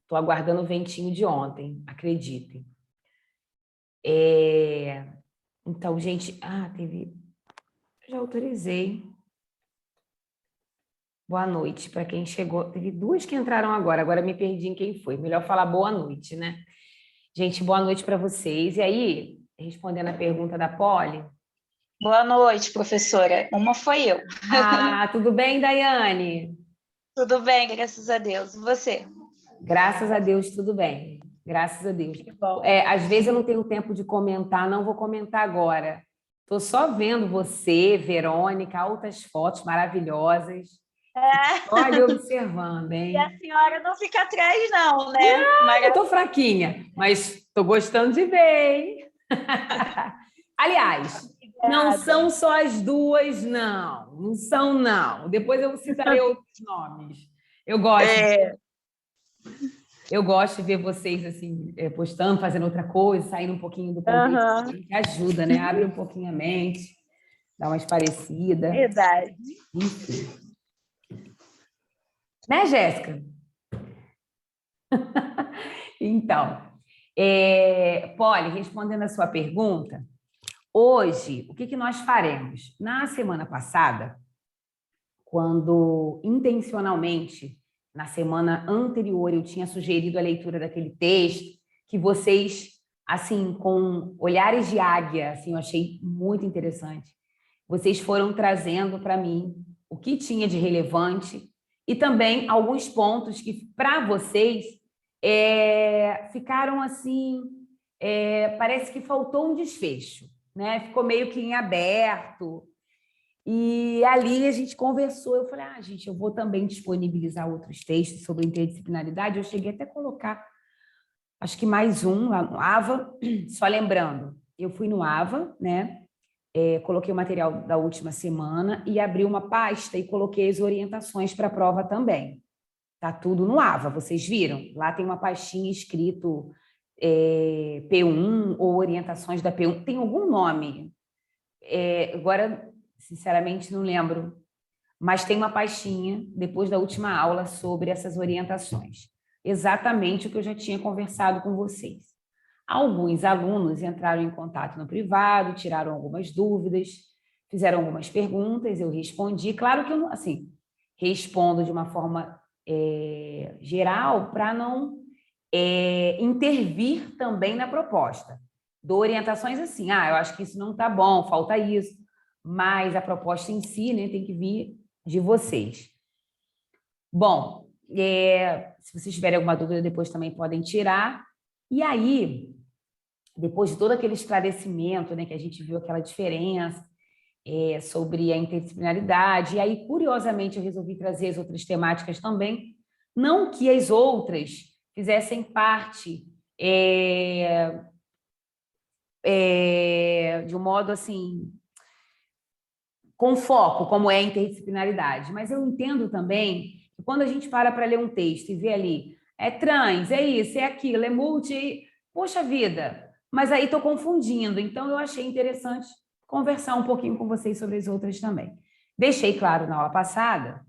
Estou aguardando o ventinho de ontem, acreditem. Então, gente... Já autorizei. Boa noite para quem chegou. Teve duas que entraram agora me perdi em quem foi. Melhor falar boa noite, né? Gente, boa noite para vocês. E aí, respondendo a pergunta da Poli... Boa noite, professora. Uma foi eu. Tudo bem, Daiane? Tudo bem, graças a Deus. E você? Graças a Deus, tudo bem. Graças a Deus. Que bom. Às vezes eu não tenho tempo de comentar, não vou comentar agora. Estou só vendo você, Verônica, altas fotos maravilhosas. Só ali observando, E hein? a senhora não fica atrás, não, né? Eu estou fraquinha, mas estou gostando de ver, hein? Aliás, não são só as duas, não. Não são, não. Depois eu citarei outros nomes. Eu gosto de ver vocês assim, postando, fazendo outra coisa, saindo um pouquinho do contexto, que ajuda, né? Abre um pouquinho a mente, dá uma esparecida. Verdade. Enfim. Né, Jéssica? Então, Poli, respondendo a sua pergunta, hoje, o que nós faremos? Na semana passada, quando intencionalmente, na semana anterior, eu tinha sugerido a leitura daquele texto, que vocês, assim, com olhares de águia, assim, eu achei muito interessante, vocês foram trazendo para mim o que tinha de relevante e também alguns pontos que, para vocês, ficaram assim, parece que faltou um desfecho, né? Ficou meio que em aberto. E ali a gente conversou, eu falei, gente, eu vou também disponibilizar outros textos sobre interdisciplinaridade. Eu cheguei até a colocar, acho que mais um lá no AVA, só lembrando, eu fui no AVA, né? Coloquei o material da última semana e abri uma pasta e coloquei as orientações para a prova também. Tá tudo no AVA, vocês viram? Lá tem uma pastinha escrito P1 ou orientações da P1. Tem algum nome? Agora, sinceramente, não lembro. Mas tem uma pastinha, depois da última aula, sobre essas orientações. Exatamente o que eu já tinha conversado com vocês. Alguns alunos entraram em contato no privado, tiraram algumas dúvidas, fizeram algumas perguntas, eu respondi. Claro que eu, assim, respondo de uma forma geral para não intervir também na proposta. Dou orientações assim, eu acho que isso não está bom, falta isso, mas a proposta em si, né, tem que vir de vocês. Bom, se vocês tiverem alguma dúvida, depois também podem tirar. E aí, depois de todo aquele esclarecimento, né, que a gente viu aquela diferença sobre a interdisciplinaridade, e aí, curiosamente, eu resolvi trazer as outras temáticas também, não que as outras fizessem parte de um modo assim, com foco, como é a interdisciplinaridade, mas eu entendo também que quando a gente para ler um texto e vê ali, é trans, é isso, é aquilo, é multi, poxa vida, mas aí estou confundindo, então eu achei interessante conversar um pouquinho com vocês sobre as outras também. Deixei claro na aula passada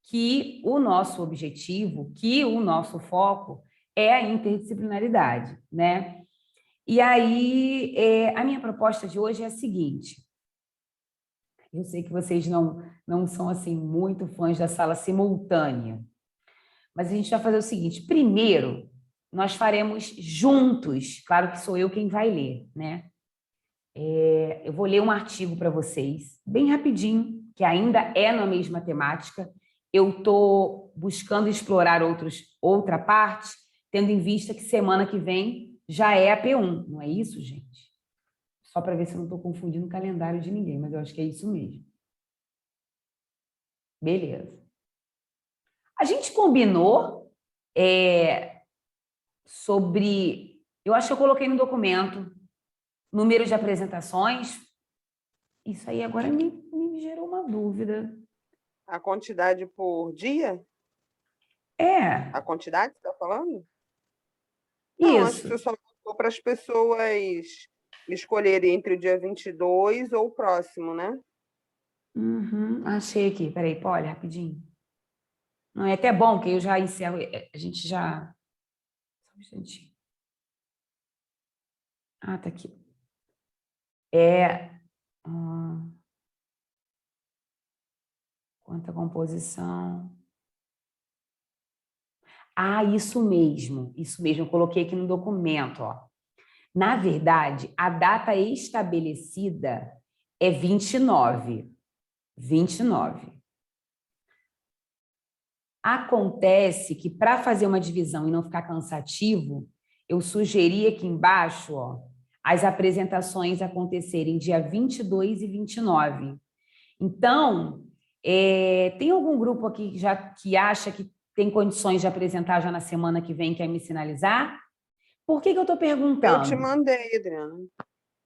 que o nosso objetivo, que o nosso foco é a interdisciplinaridade, né? E aí, a minha proposta de hoje é a seguinte, eu sei que vocês não são assim muito fãs da sala simultânea, mas a gente vai fazer o seguinte, primeiro, nós faremos juntos, claro que sou eu quem vai ler, né? Eu vou ler um artigo para vocês, bem rapidinho, que ainda é na mesma temática. Eu estou buscando explorar outra parte, tendo em vista que semana que vem já é a P1, não é isso, gente? Só para ver se eu não estou confundindo o calendário de ninguém, mas eu acho que é isso mesmo. Beleza. A gente combinou sobre... Eu acho que eu coloquei no documento número de apresentações. Isso aí agora me gerou uma dúvida. A quantidade por dia? A quantidade que você está falando? Não, acho que Isso. você só botou para as pessoas escolherem entre o dia 22 ou o próximo, né? Achei aqui. Peraí, Polly, rapidinho. Não é até bom que eu já encerro, a gente já instantinho. Tá aqui. Quanta composição. Isso mesmo, eu coloquei aqui no documento, ó. Na verdade, a data estabelecida é 29. 29. Acontece que, para fazer uma divisão e não ficar cansativo, eu sugeri aqui embaixo, ó, as apresentações acontecerem dia 22 e 29. Então, tem algum grupo aqui que acha que tem condições de apresentar já na semana que vem, quer me sinalizar? Por que eu estou perguntando? Eu te mandei, Adriana.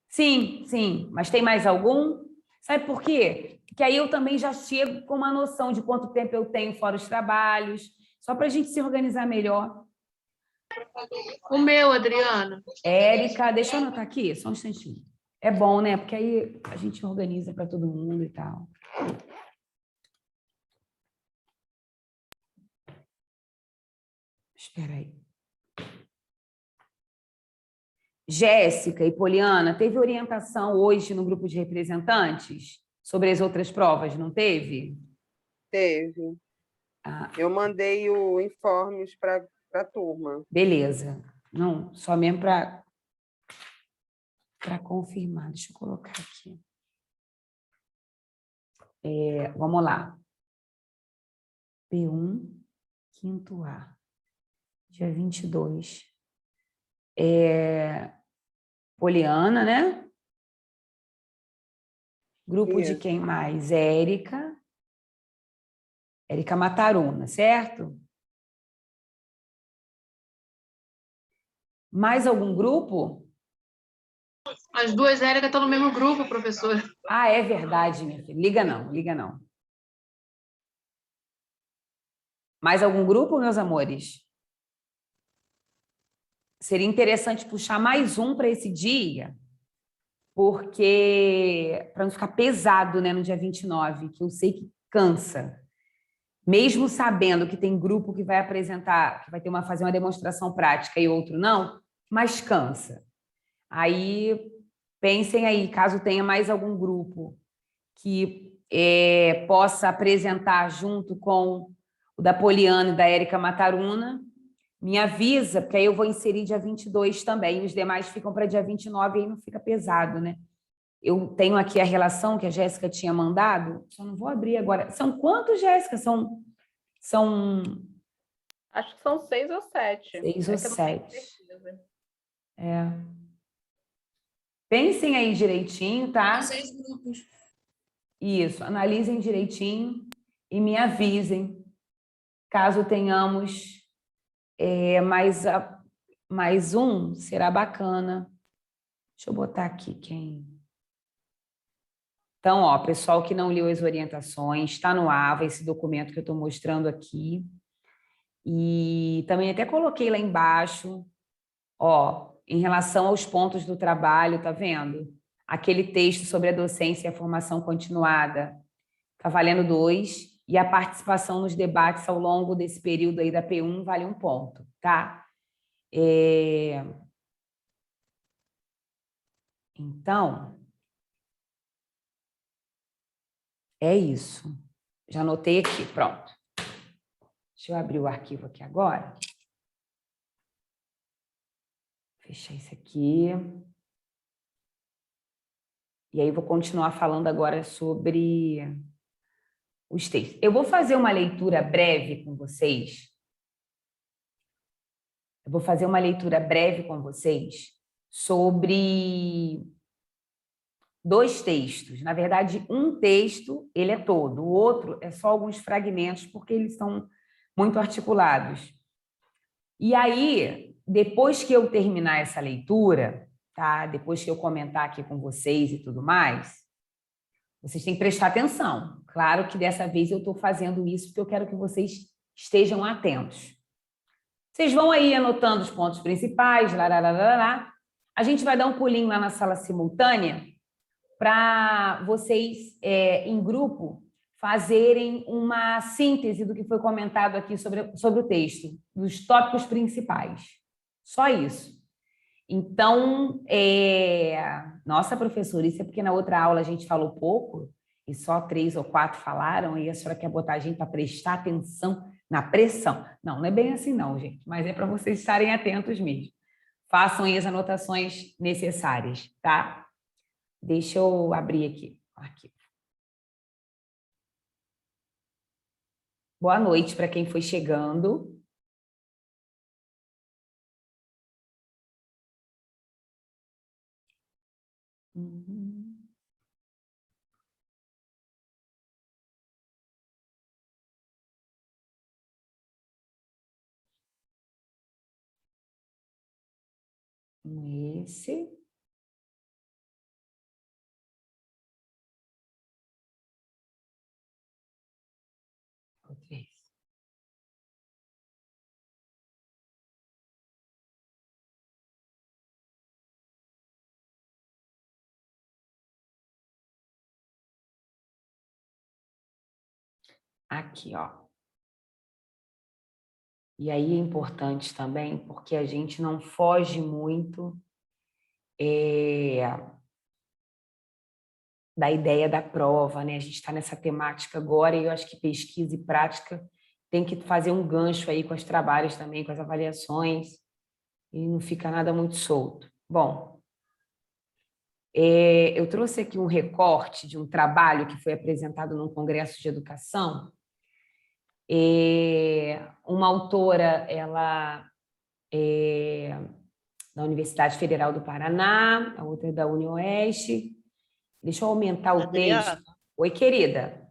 Sim, sim. Mas tem mais algum? Sabe por quê? Que aí eu também já chego com uma noção de quanto tempo eu tenho fora os trabalhos, só para a gente se organizar melhor. O meu, Adriana. Érica, deixa eu anotar aqui, só um instantinho. É bom, né? Porque aí a gente organiza para todo mundo e tal. Espera aí. Jéssica e Poliana, teve orientação hoje no grupo de representantes sobre as outras provas, não teve? Teve. Eu mandei o informes para a turma. Beleza. Não, só mesmo para confirmar. Deixa eu colocar aqui. Vamos lá. P1, quinto A. Dia 22. Poliana, né? Grupo Isso. de quem mais? Érica Mataruna, certo? Mais algum grupo? As duas Érica estão no mesmo grupo, professora. É verdade, minha filha. Liga não, liga não. Mais algum grupo, meus amores? Seria interessante puxar mais um para esse dia, porque para não ficar pesado, né, no dia 29, que eu sei que cansa. Mesmo sabendo que tem grupo que vai apresentar, que vai fazer uma demonstração prática e outro não, mas cansa. Aí, pensem aí, caso tenha mais algum grupo que possa apresentar junto com o da Poliana e da Érica Mataruna, me avisa, porque aí eu vou inserir dia 22 também, e os demais ficam para dia 29, e aí não fica pesado, né? Eu tenho aqui a relação que a Jéssica tinha mandado, só não vou abrir agora. São quantos, Jéssica? São... Acho que são 6 ou 7. 6 ou 7. Pensem aí direitinho, tá? 6 grupos. Isso, analisem direitinho e me avisem, caso tenhamos mais um, será bacana. Deixa eu botar aqui quem... Então, ó, pessoal que não leu as orientações, está no AVA, esse documento que eu estou mostrando aqui. E também até coloquei lá embaixo, ó, em relação aos pontos do trabalho, tá vendo? Aquele texto sobre a docência e a formação continuada, tá valendo 2, e a participação nos debates ao longo desse período aí da P1 vale 1 ponto, tá? Então, é isso. Já anotei aqui, pronto. Deixa eu abrir o arquivo aqui agora. Fechar isso aqui. E aí vou continuar falando agora sobre os textos. Eu vou fazer uma leitura breve com vocês. Sobre 2 textos. Na verdade, um texto, ele é todo. O outro é só alguns fragmentos, porque eles são muito articulados. E aí, depois que eu terminar essa leitura, tá? Depois que eu comentar aqui com vocês e tudo mais, vocês têm que prestar atenção. Claro que dessa vez eu estou fazendo isso porque eu quero que vocês estejam atentos. Vocês vão aí anotando os pontos principais, lá. A gente vai dar um pulinho lá na sala simultânea para vocês, em grupo, fazerem uma síntese do que foi comentado aqui sobre o texto, dos tópicos principais. Só isso. Então, nossa, professora, isso é porque na outra aula a gente falou pouco e só 3 ou 4 falaram e a senhora quer botar a gente para prestar atenção na pressão. Não, não é bem assim não, gente, mas é para vocês estarem atentos mesmo. Façam aí as anotações necessárias, tá? Deixa eu abrir aqui o arquivo. Boa noite para quem foi chegando. Esse. Esse. Aqui, ó. E aí é importante também, porque a gente não foge muito da ideia da prova, né? A gente está nessa temática agora e eu acho que pesquisa e prática tem que fazer um gancho aí com os trabalhos também, com as avaliações, e não fica nada muito solto. Bom, eu trouxe aqui um recorte de um trabalho que foi apresentado num congresso de educação. Uma autora, ela da Universidade Federal do Paraná, a outra da UniOeste. Deixa eu aumentar o texto. Oi, querida.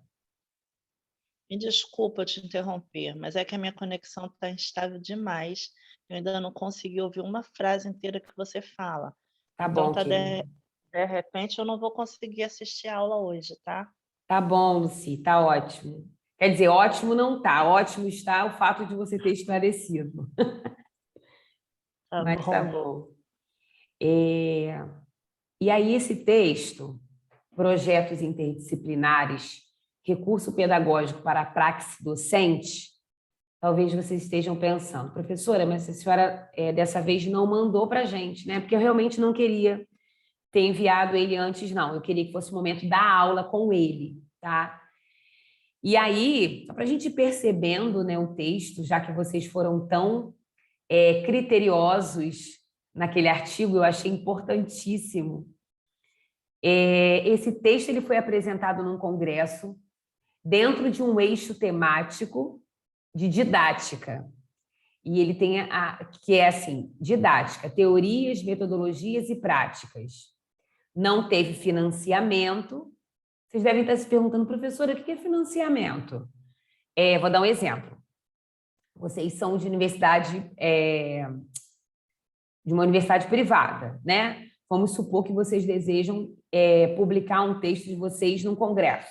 Me desculpa te interromper, mas é que a minha conexão está instável demais. Eu ainda não consegui ouvir uma frase inteira que você fala. Tá então, bom, querida. De repente, eu não vou conseguir assistir a aula hoje, tá? Tá bom, Luci, tá ótimo. Quer dizer, ótimo não tá. Ótimo está o fato de você ter esclarecido. Tá Mas bom. tá bom. E aí, esse texto, Projetos Interdisciplinares, Recurso Pedagógico para a Praxe Docente, talvez vocês estejam pensando, professora, mas a senhora dessa vez não mandou para a gente, né? Porque eu realmente não queria ter enviado ele antes, não. Eu queria que fosse o momento da aula com ele, tá? E aí, só para a gente ir percebendo, né, o texto, já que vocês foram tão criteriosos naquele artigo, eu achei importantíssimo. Esse texto ele foi apresentado num congresso dentro de um eixo temático de didática. E ele tem que é assim, didática, teorias, metodologias e práticas. Não teve financiamento. Vocês devem estar se perguntando, professora, o que é financiamento? Vou dar um exemplo. Vocês são de uma universidade privada, né? Vamos supor que vocês desejam publicar um texto de vocês num congresso.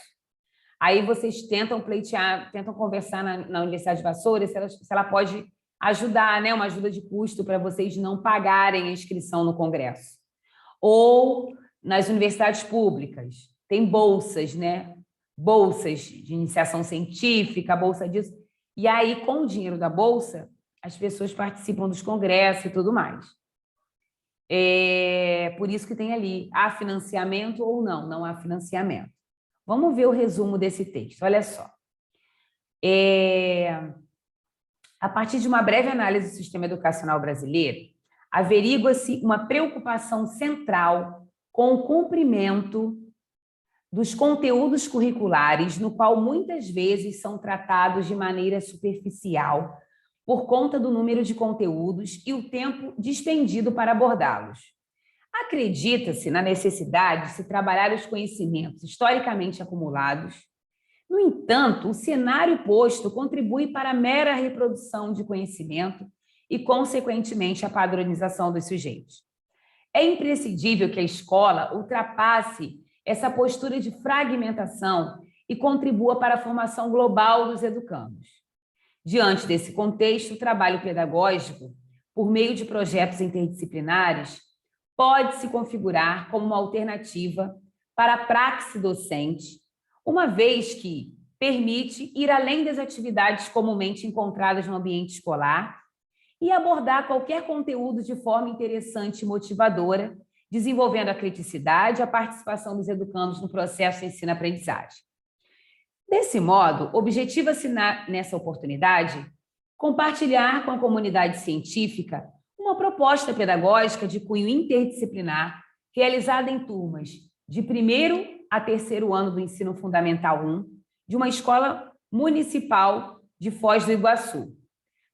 Aí vocês tentam pleitear, tentam conversar na Universidade de Vassoura se ela pode ajudar, né? Uma ajuda de custo para vocês não pagarem a inscrição no congresso. Ou nas universidades públicas, tem bolsas, né? Bolsas de iniciação científica, bolsa disso. E aí, com o dinheiro da bolsa, as pessoas participam dos congressos e tudo mais. Por isso que tem ali, há financiamento ou não, não há financiamento. Vamos ver o resumo desse texto, olha só. A partir de uma breve análise do sistema educacional brasileiro, averigua-se uma preocupação central com o cumprimento dos conteúdos curriculares, no qual muitas vezes são tratados de maneira superficial, por conta do número de conteúdos e o tempo despendido para abordá-los. Acredita-se na necessidade de se trabalhar os conhecimentos historicamente acumulados. No entanto, o cenário posto contribui para a mera reprodução de conhecimento e, consequentemente, a padronização dos sujeitos. É imprescindível que a escola ultrapasse essa postura de fragmentação e contribua para a formação global dos educandos. Diante desse contexto, o trabalho pedagógico, por meio de projetos interdisciplinares, pode se configurar como uma alternativa para a praxe docente, uma vez que permite ir além das atividades comumente encontradas no ambiente escolar e abordar qualquer conteúdo de forma interessante e motivadora, desenvolvendo a criticidade e a participação dos educandos no processo de ensino-aprendizagem. Desse modo, objetiva-se nessa oportunidade compartilhar com a comunidade científica uma proposta pedagógica de cunho interdisciplinar realizada em turmas de 1º a 3º ano do Ensino Fundamental 1 de uma escola municipal de Foz do Iguaçu.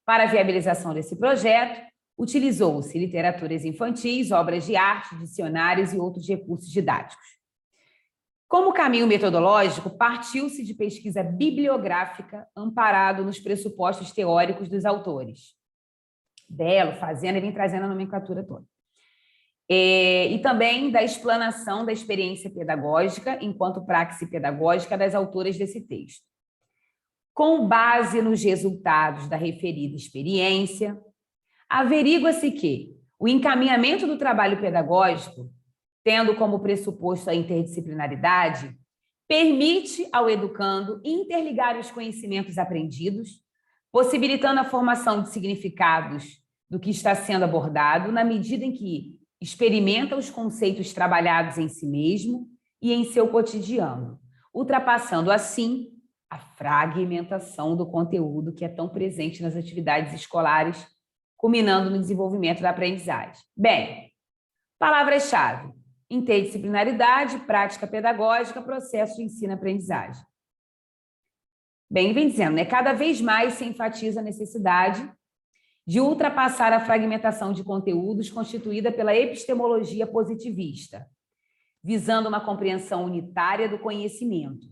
Para a viabilização desse projeto, utilizou-se literaturas infantis, obras de arte, dicionários e outros recursos didáticos. Como caminho metodológico, partiu-se de pesquisa bibliográfica amparado nos pressupostos teóricos dos autores. Belo, Fazenda, vem trazendo a nomenclatura toda. E também da explanação da experiência pedagógica enquanto praxe pedagógica das autoras desse texto. Com base nos resultados da referida experiência, averigua-se que o encaminhamento do trabalho pedagógico, tendo como pressuposto a interdisciplinaridade, permite ao educando interligar os conhecimentos aprendidos, possibilitando a formação de significados do que está sendo abordado, na medida em que experimenta os conceitos trabalhados em si mesmo e em seu cotidiano, ultrapassando assim a fragmentação do conteúdo que é tão presente nas atividades escolares, culminando no desenvolvimento da aprendizagem. Bem, palavras-chave: interdisciplinaridade, prática pedagógica, processo de ensino-aprendizagem. Bem, vem dizendo, né? Cada vez mais se enfatiza a necessidade de ultrapassar a fragmentação de conteúdos constituída pela epistemologia positivista, visando uma compreensão unitária do conhecimento.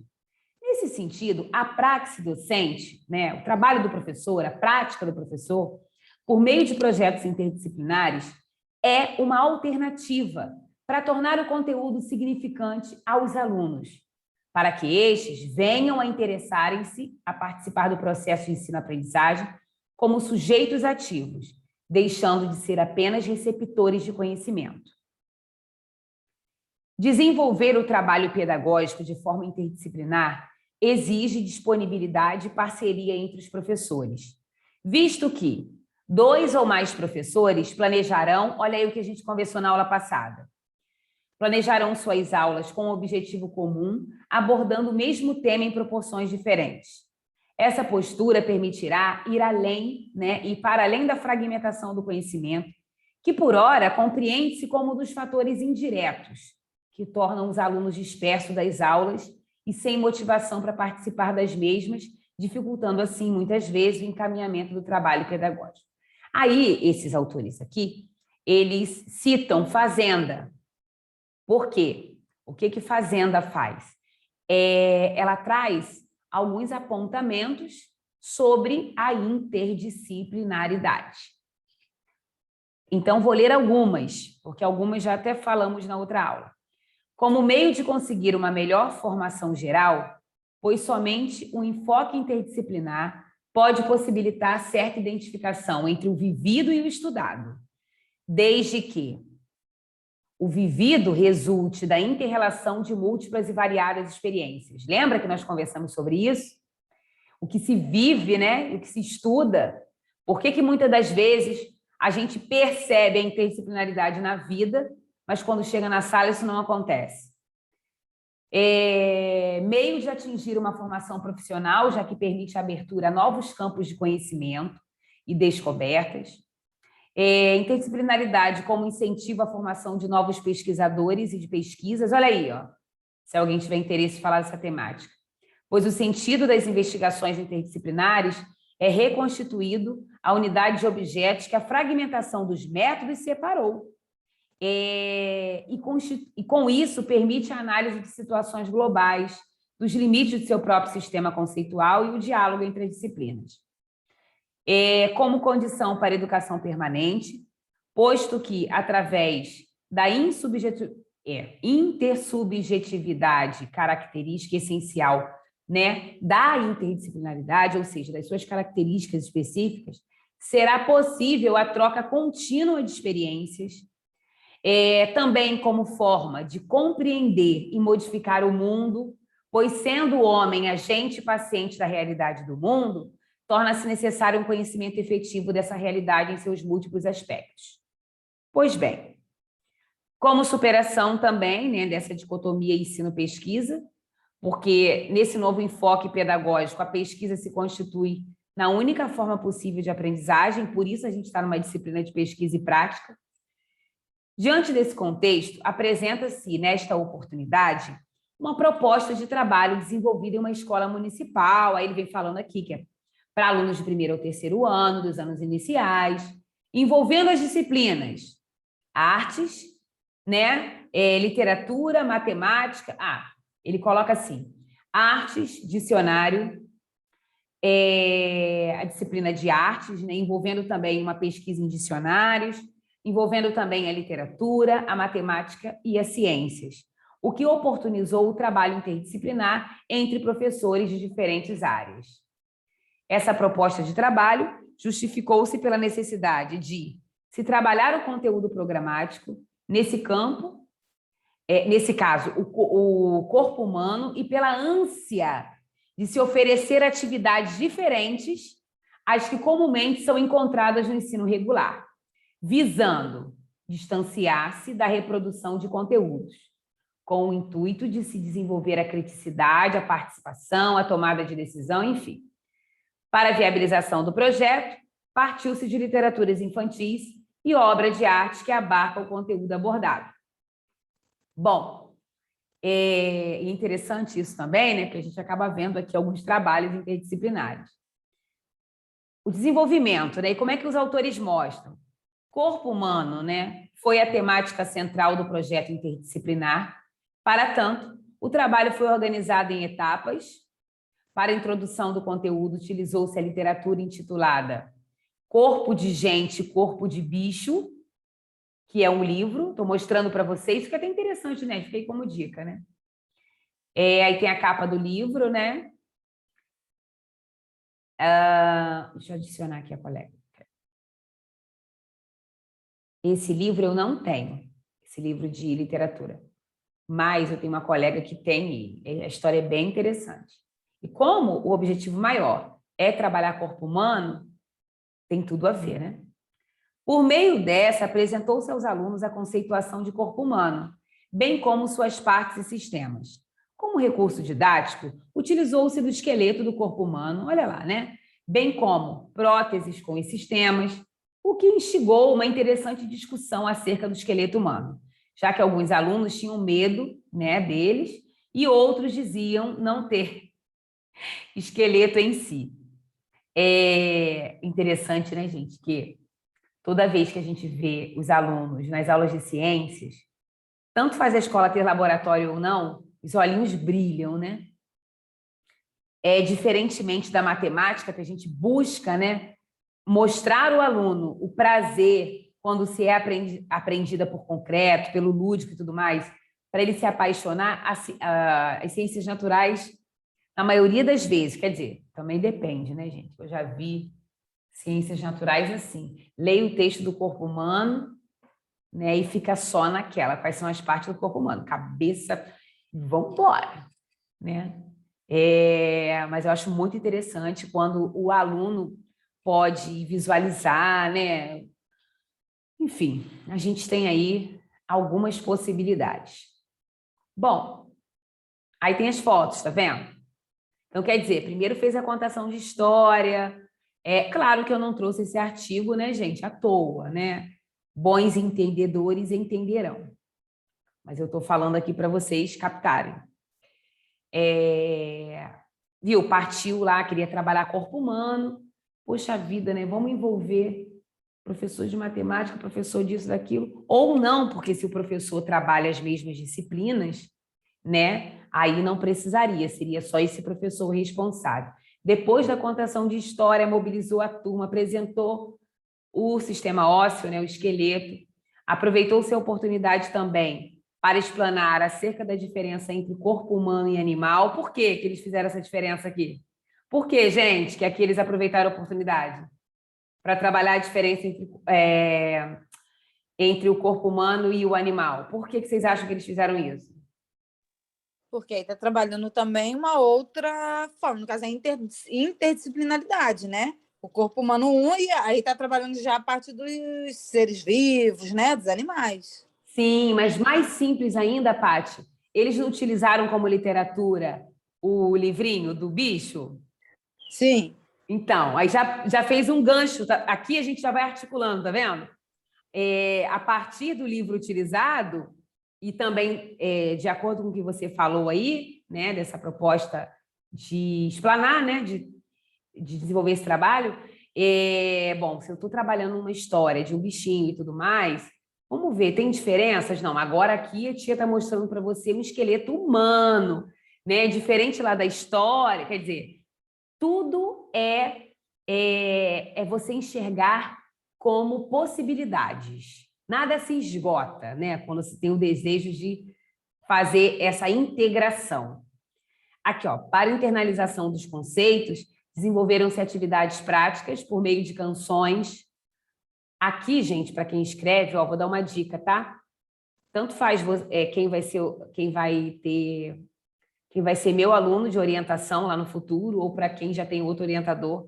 Nesse sentido, a praxe docente, né, o trabalho do professor, a prática do professor, por meio de projetos interdisciplinares, é uma alternativa para tornar o conteúdo significante aos alunos, para que estes venham a interessarem-se a participar do processo de ensino-aprendizagem como sujeitos ativos, deixando de ser apenas receptores de conhecimento. Desenvolver o trabalho pedagógico de forma interdisciplinar exige disponibilidade e parceria entre os professores, visto que 2 ou mais professores planejarão, olha aí o que a gente conversou na aula passada, planejarão suas aulas com um objetivo comum, abordando o mesmo tema em proporções diferentes. Essa postura permitirá ir além, né, e para além da fragmentação do conhecimento, que por ora compreende-se como um dos fatores indiretos, que tornam os alunos dispersos das aulas e sem motivação para participar das mesmas, dificultando assim, muitas vezes, o encaminhamento do trabalho pedagógico. Aí, esses autores aqui, eles citam Fazenda. Por quê? O que Fazenda faz? Ela traz alguns apontamentos sobre a interdisciplinaridade. Então, vou ler algumas, porque algumas já até falamos na outra aula. Como meio de conseguir uma melhor formação geral, pois somente um enfoque interdisciplinar pode possibilitar certa identificação entre o vivido e o estudado, desde que o vivido resulte da inter-relação de múltiplas e variadas experiências. Lembra que nós conversamos sobre isso? O que se vive, né? E o que se estuda. Por que muitas das vezes a gente percebe a interdisciplinaridade na vida, mas quando chega na sala isso não acontece? Meio de atingir uma formação profissional, já que permite a abertura a novos campos de conhecimento e descobertas. Interdisciplinaridade como incentivo à formação de novos pesquisadores e de pesquisas. Olha aí, ó, se alguém tiver interesse em falar dessa temática. Pois o sentido das investigações interdisciplinares é reconstituído a unidade de objetos que a fragmentação dos métodos separou. E com isso permite a análise de situações globais, dos limites do seu próprio sistema conceitual e o diálogo entre as disciplinas. Como condição para a educação permanente, posto que, através da intersubjetividade, característica essencial, né, da interdisciplinaridade, ou seja, das suas características específicas, será possível a troca contínua de experiências, também como forma de compreender e modificar o mundo, pois sendo o homem agente paciente da realidade do mundo, torna-se necessário um conhecimento efetivo dessa realidade em seus múltiplos aspectos. Pois bem, como superação também, né, dessa dicotomia ensino-pesquisa, porque nesse novo enfoque pedagógico, a pesquisa se constitui na única forma possível de aprendizagem, por isso a gente está numa disciplina de pesquisa e prática. Diante desse contexto, apresenta-se, nesta oportunidade, uma proposta de trabalho desenvolvida em uma escola municipal, aí ele vem falando aqui que é para alunos de primeiro ao terceiro ano, dos anos iniciais, envolvendo as disciplinas artes, né, literatura, matemática, ele coloca assim, artes, dicionário, a disciplina de artes, né, envolvendo também uma pesquisa em dicionários, envolvendo também a literatura, a matemática e as ciências, o que oportunizou o trabalho interdisciplinar entre professores de diferentes áreas. Essa proposta de trabalho justificou-se pela necessidade de se trabalhar o conteúdo programático nesse campo, nesse caso, o corpo humano, e pela ânsia de se oferecer atividades diferentes às que comumente são encontradas no ensino regular, visando distanciar-se da reprodução de conteúdos, com o intuito de se desenvolver a criticidade, a participação, a tomada de decisão, enfim. Para a viabilização do projeto, partiu-se de literaturas infantis e obra de arte que abarca o conteúdo abordado. Bom, é interessante isso também, né? Porque a gente acaba vendo aqui alguns trabalhos interdisciplinares. O desenvolvimento, né? E como é que os autores mostram? Corpo humano, né? Foi a temática central do projeto interdisciplinar. Para tanto, o trabalho foi organizado em etapas. Para a introdução do conteúdo, utilizou-se a literatura intitulada Corpo de Gente, Corpo de Bicho, que é um livro, estou mostrando para vocês, que é até interessante, né? Fiquei como dica, né? Aí tem a capa do livro, né? Deixa eu adicionar aqui a colega. Esse livro eu não tenho, esse livro de literatura, mas eu tenho uma colega que tem, e a história é bem interessante. E como o objetivo maior é trabalhar corpo humano, tem tudo a ver, né? Por meio dessa, apresentou-se aos alunos a conceituação de corpo humano, bem como suas partes e sistemas. Como recurso didático, utilizou-se do esqueleto do corpo humano, olha lá, né? Bem como próteses com os sistemas, o que instigou uma interessante discussão acerca do esqueleto humano, já que alguns alunos tinham medo, né, deles e outros diziam não ter esqueleto em si. É interessante, né, gente, que toda vez que a gente vê os alunos nas aulas de ciências, tanto faz a escola ter laboratório ou não, os olhinhos brilham, né? Diferentemente da matemática, que a gente busca, né, mostrar ao aluno o prazer quando se é aprendida por concreto, pelo lúdico e tudo mais, para ele se apaixonar, as ciências naturais, na maioria das vezes, quer dizer, também depende, né, gente? Eu já vi ciências naturais assim, leia o texto do corpo humano, né, e fica só naquela, quais são as partes do corpo humano, cabeça, vamos embora, né? Mas eu acho muito interessante quando o aluno pode visualizar, né? Enfim, a gente tem aí algumas possibilidades. Bom, aí tem as fotos, tá vendo? Então, quer dizer, primeiro fez a contação de história. Claro que eu não trouxe esse artigo, né, gente, à toa, né? Bons entendedores entenderão. Mas eu estou falando aqui para vocês captarem. Viu? Partiu lá, queria trabalhar corpo humano. Poxa vida, né? Vamos envolver professor de matemática, professor disso, daquilo. Ou não, porque se o professor trabalha as mesmas disciplinas, né? Aí não precisaria, seria só esse professor responsável. Depois da contação de história, mobilizou a turma, apresentou o sistema ósseo, né, o esqueleto, aproveitou-se a oportunidade também para explanar acerca da diferença entre corpo humano e animal. Por que eles fizeram essa diferença aqui? Por que, gente, que aqui eles aproveitaram a oportunidade? Para trabalhar a diferença entre o corpo humano e o animal. Por que vocês acham que eles fizeram isso? Porque aí está trabalhando também uma outra forma, no caso é interdisciplinaridade, né? O corpo humano e aí está trabalhando já a parte dos seres vivos, né? Dos animais. Sim, mas mais simples ainda, Paty, eles não utilizaram como literatura o livrinho do bicho? Sim. Então, aí já fez um gancho. Aqui a gente já vai articulando, tá vendo? A partir do livro utilizado, e também de acordo com o que você falou aí, né, dessa proposta de explanar, né, de desenvolver esse trabalho, bom, se eu estou trabalhando uma história de um bichinho e tudo mais, vamos ver, tem diferenças? Não, agora aqui a tia está mostrando para você um esqueleto humano, né, diferente lá da história, quer dizer, tudo é você enxergar como possibilidades. Nada se esgota, né? Quando se tem o desejo de fazer essa integração. Aqui, ó, para internalização dos conceitos, desenvolveram-se atividades práticas por meio de canções. Aqui, gente, para quem escreve, ó, vou dar uma dica, tá? Tanto faz quem vai ser meu aluno de orientação lá no futuro, ou para quem já tem outro orientador.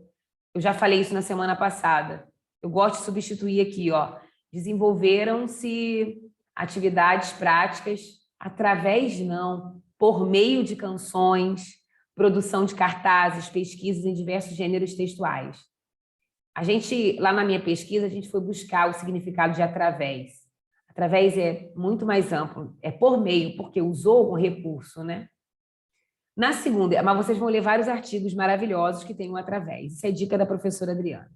Eu já falei isso na semana passada. Eu gosto de substituir aqui, ó. Desenvolveram-se atividades práticas por meio de canções, produção de cartazes, pesquisas em diversos gêneros textuais. Lá na minha pesquisa, a gente foi buscar o significado de através. Através é muito mais amplo, é por meio, porque usou um recurso, né? Na segunda, mas vocês vão ler vários artigos maravilhosos que tem o através. Isso é dica da professora Adriana.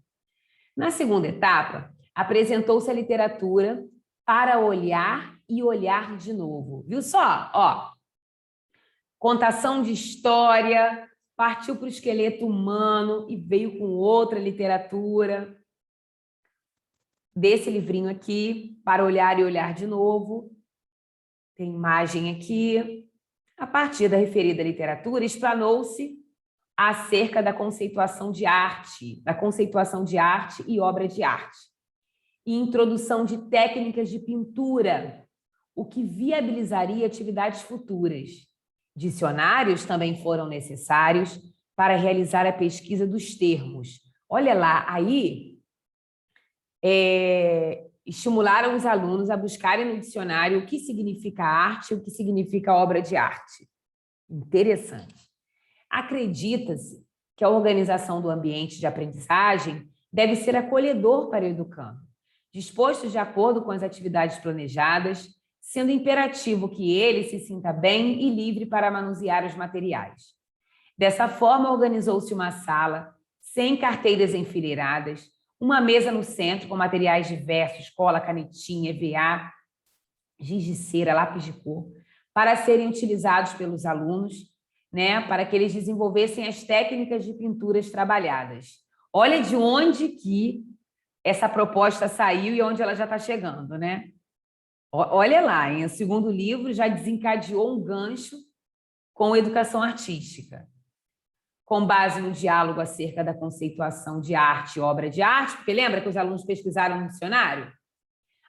Na segunda etapa, apresentou-se a literatura para olhar e olhar de novo. Viu só? Ó, contação de história, partiu para o esqueleto humano e veio com outra literatura desse livrinho aqui, para olhar e olhar de novo. Tem imagem aqui. A partir da referida literatura, explanou-se acerca da conceituação de arte e obra de arte, e introdução de técnicas de pintura, o que viabilizaria atividades futuras. Dicionários também foram necessários para realizar a pesquisa dos termos. Olha lá, aí estimularam os alunos a buscarem no dicionário o que significa arte e o que significa obra de arte. Interessante. Acredita-se que a organização do ambiente de aprendizagem deve ser acolhedor para o educando, disposto de acordo com as atividades planejadas, sendo imperativo que ele se sinta bem e livre para manusear os materiais. Dessa forma, organizou-se uma sala, sem carteiras enfileiradas, uma mesa no centro com materiais diversos, cola, canetinha, EVA, giz de cera, lápis de cor, para serem utilizados pelos alunos, né, para que eles desenvolvessem as técnicas de pinturas trabalhadas. Olha de onde que essa proposta saiu e onde ela já está chegando, né? Olha lá, em o segundo livro já desencadeou um gancho com educação artística, com base no diálogo acerca da conceituação de arte e obra de arte, porque lembra que os alunos pesquisaram no dicionário?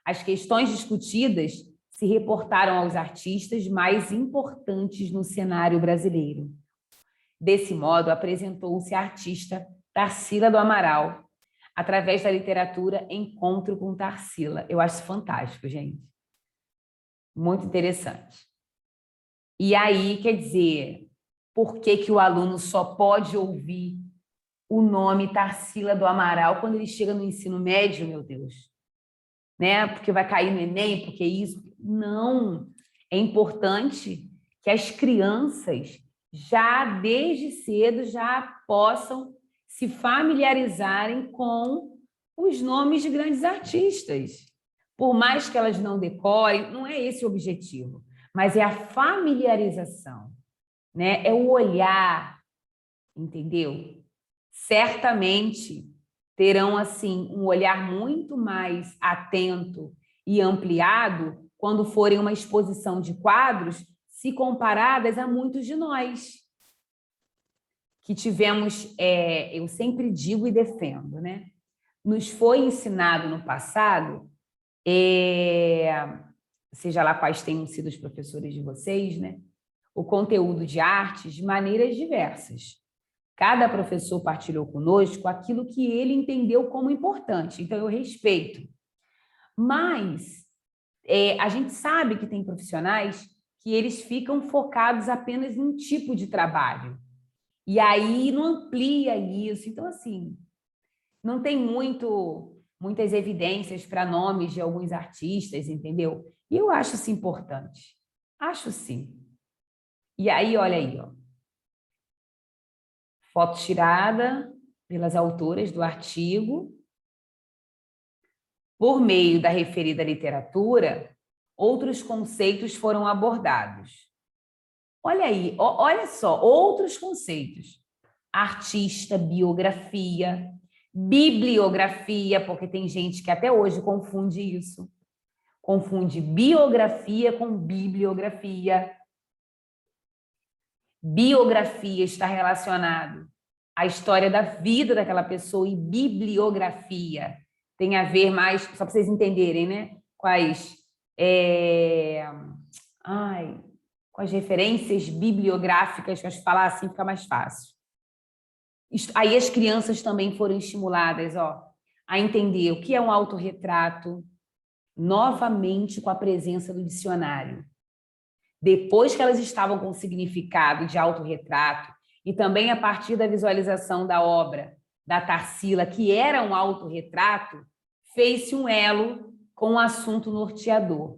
As questões discutidas se reportaram aos artistas mais importantes no cenário brasileiro. Desse modo, apresentou-se a artista Tarsila do Amaral, através da literatura Encontro com Tarsila. Eu acho fantástico, gente. Muito interessante. E aí, quer dizer, por que o aluno só pode ouvir o nome Tarsila do Amaral quando ele chega no ensino médio, meu Deus? Né? Porque vai cair no Enem, porque isso... Não. É importante que as crianças, já desde cedo, já possam se familiarizarem com os nomes de grandes artistas. Por mais que elas não decorem, não é esse o objetivo, mas é a familiarização, né? É o olhar, entendeu? Certamente terão, assim, um olhar muito mais atento e ampliado quando forem uma exposição de quadros, se comparadas a muitos de nós, que tivemos, eu sempre digo e defendo, né? Nos foi ensinado no passado, seja lá quais tenham sido os professores de vocês, né? o conteúdo de artes de maneiras diversas. Cada professor partilhou conosco aquilo que ele entendeu como importante, então eu respeito. Mas a gente sabe que tem profissionais que eles ficam focados apenas em um tipo de trabalho. E aí não amplia isso. Então, assim, não tem muitas evidências para nomes de alguns artistas, entendeu? E eu acho isso importante. Acho sim. E aí, olha aí, ó. Foto tirada pelas autoras do artigo. Por meio da referida literatura, outros conceitos foram abordados. Olha aí, olha só, outros conceitos. Artista, biografia, bibliografia, porque tem gente que até hoje confunde isso. Confunde biografia com bibliografia. Biografia está relacionado à história da vida daquela pessoa e bibliografia tem a ver mais, só para vocês entenderem, né? Com as referências bibliográficas, acho que falar assim fica mais fácil. Aí as crianças também foram estimuladas, ó, a entender o que é um autorretrato, novamente com a presença do dicionário. Depois que elas estavam com o significado de autorretrato, e também a partir da visualização da obra da Tarsila, que era um autorretrato, fez-se um elo com o assunto norteador,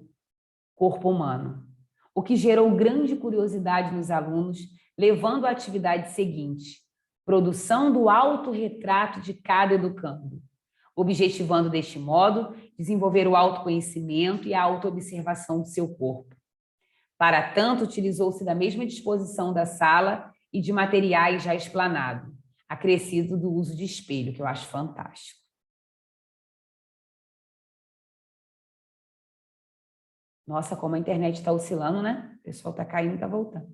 corpo humano, o que gerou grande curiosidade nos alunos, levando à atividade seguinte, produção do autorretrato de cada educando, objetivando deste modo desenvolver o autoconhecimento e a autoobservação do seu corpo. Para tanto, utilizou-se da mesma disposição da sala e de materiais já explanados, acrescido do uso de espelho, que eu acho fantástico. Nossa, como a internet está oscilando, né? O pessoal está caindo e está voltando.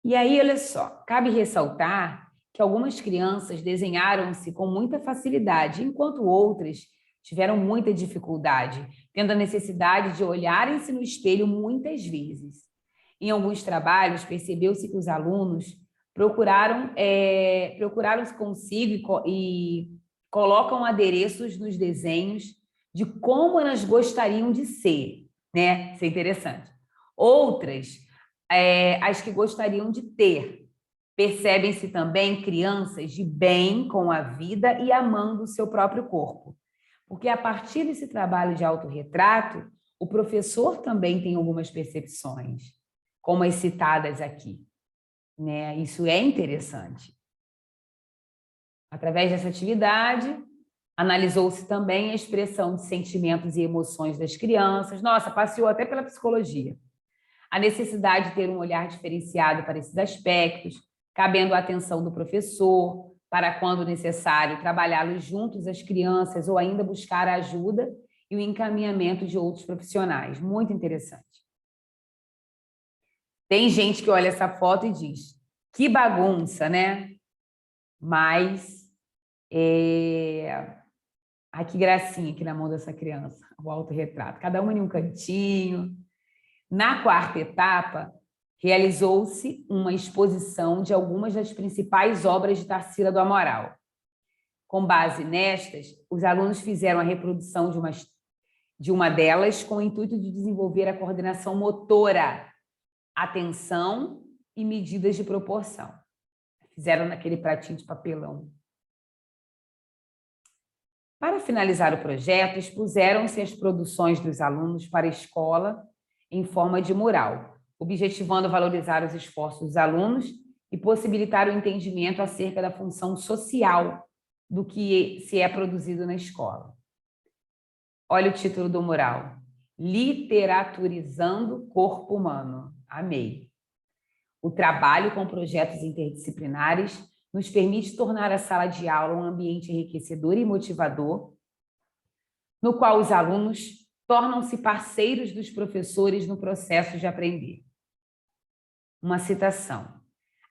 E aí, olha só, cabe ressaltar que algumas crianças desenharam-se com muita facilidade, enquanto outras tiveram muita dificuldade, tendo a necessidade de olharem-se no espelho muitas vezes. Em alguns trabalhos, percebeu-se que os alunos procuraram-se consigo e colocam adereços nos desenhos de como elas gostariam de ser, né? Isso é interessante. Outras, as que gostariam de ter. Percebem-se também crianças de bem com a vida e amando o seu próprio corpo. Porque a partir desse trabalho de autorretrato, o professor também tem algumas percepções, como as citadas aqui, né? Isso é interessante. Através dessa atividade, analisou-se também a expressão de sentimentos e emoções das crianças. Nossa, passeou até pela psicologia. A necessidade de ter um olhar diferenciado para esses aspectos, cabendo a atenção do professor, para, quando necessário, trabalhá-los juntos às crianças ou ainda buscar a ajuda e o encaminhamento de outros profissionais. Muito interessante. Tem gente que olha essa foto e diz, que bagunça, né? Mas, ai, que gracinha aqui na mão dessa criança, o autorretrato. Cada uma em um cantinho. Na quarta etapa, realizou-se uma exposição de algumas das principais obras de Tarsila do Amaral. Com base nestas, os alunos fizeram a reprodução de uma delas com o intuito de desenvolver a coordenação motora, atenção e medidas de proporção. Fizeram naquele pratinho de papelão. Para finalizar o projeto, expuseram-se as produções dos alunos para a escola em forma de mural, objetivando valorizar os esforços dos alunos e possibilitar o entendimento acerca da função social do que se é produzido na escola. Olha o título do mural. Literaturizando o corpo humano. Amei. O trabalho com projetos interdisciplinares nos permite tornar a sala de aula um ambiente enriquecedor e motivador, no qual os alunos tornam-se parceiros dos professores no processo de aprender. Uma citação.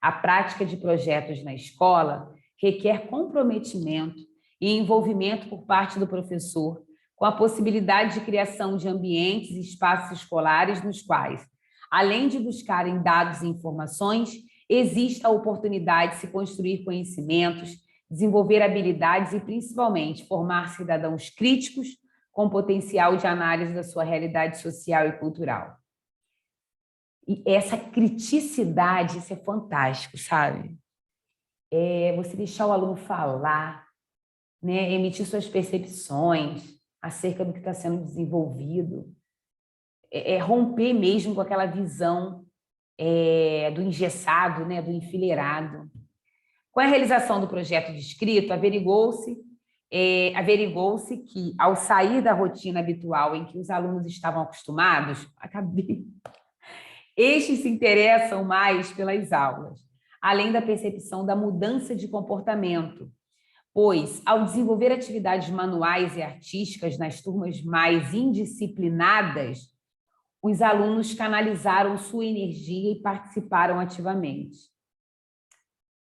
A prática de projetos na escola requer comprometimento e envolvimento por parte do professor, com a possibilidade de criação de ambientes e espaços escolares nos quais além de buscarem dados e informações, existe a oportunidade de se construir conhecimentos, desenvolver habilidades e, principalmente, formar cidadãos críticos com potencial de análise da sua realidade social e cultural. E essa criticidade, isso é fantástico, sabe? Você deixar o aluno falar, né? Emitir suas percepções acerca do que está sendo desenvolvido, romper mesmo com aquela visão do engessado, né? Do enfileirado. Com a realização do projeto de escrito, averigou-se que, ao sair da rotina habitual em que os alunos estavam acostumados, estes se interessam mais pelas aulas, além da percepção da mudança de comportamento, pois, ao desenvolver atividades manuais e artísticas nas turmas mais indisciplinadas, os alunos canalizaram sua energia e participaram ativamente.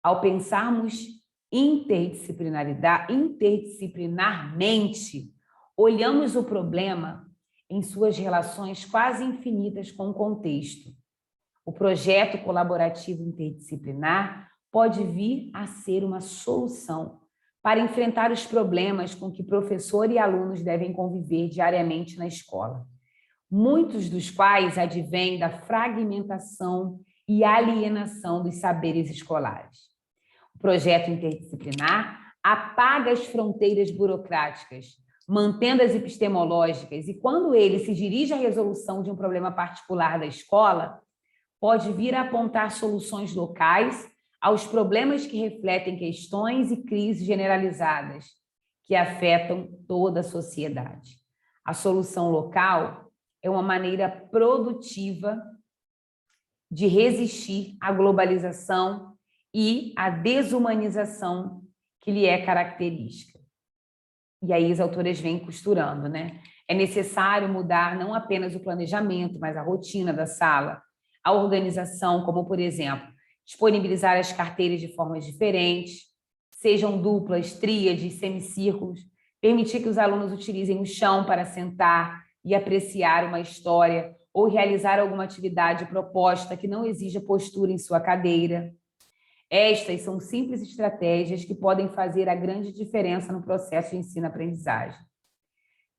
Ao pensarmos interdisciplinarmente, olhamos o problema em suas relações quase infinitas com o contexto. O projeto colaborativo interdisciplinar pode vir a ser uma solução para enfrentar os problemas com que professor e alunos devem conviver diariamente na escola, muitos dos quais advêm da fragmentação e alienação dos saberes escolares. O projeto interdisciplinar apaga as fronteiras burocráticas, mantendo as epistemológicas, e quando ele se dirige à resolução de um problema particular da escola, pode vir a apontar soluções locais aos problemas que refletem questões e crises generalizadas que afetam toda a sociedade. A solução local é uma maneira produtiva de resistir à globalização e à desumanização que lhe é característica. E aí as autoras vêm costurando, né? É necessário mudar não apenas o planejamento, mas a rotina da sala, a organização, como, por exemplo, disponibilizar as carteiras de formas diferentes, sejam duplas, tríades, semicírculos, permitir que os alunos utilizem o chão para sentar e apreciar uma história ou realizar alguma atividade proposta que não exija postura em sua cadeira. Estas são simples estratégias que podem fazer a grande diferença no processo de ensino-aprendizagem.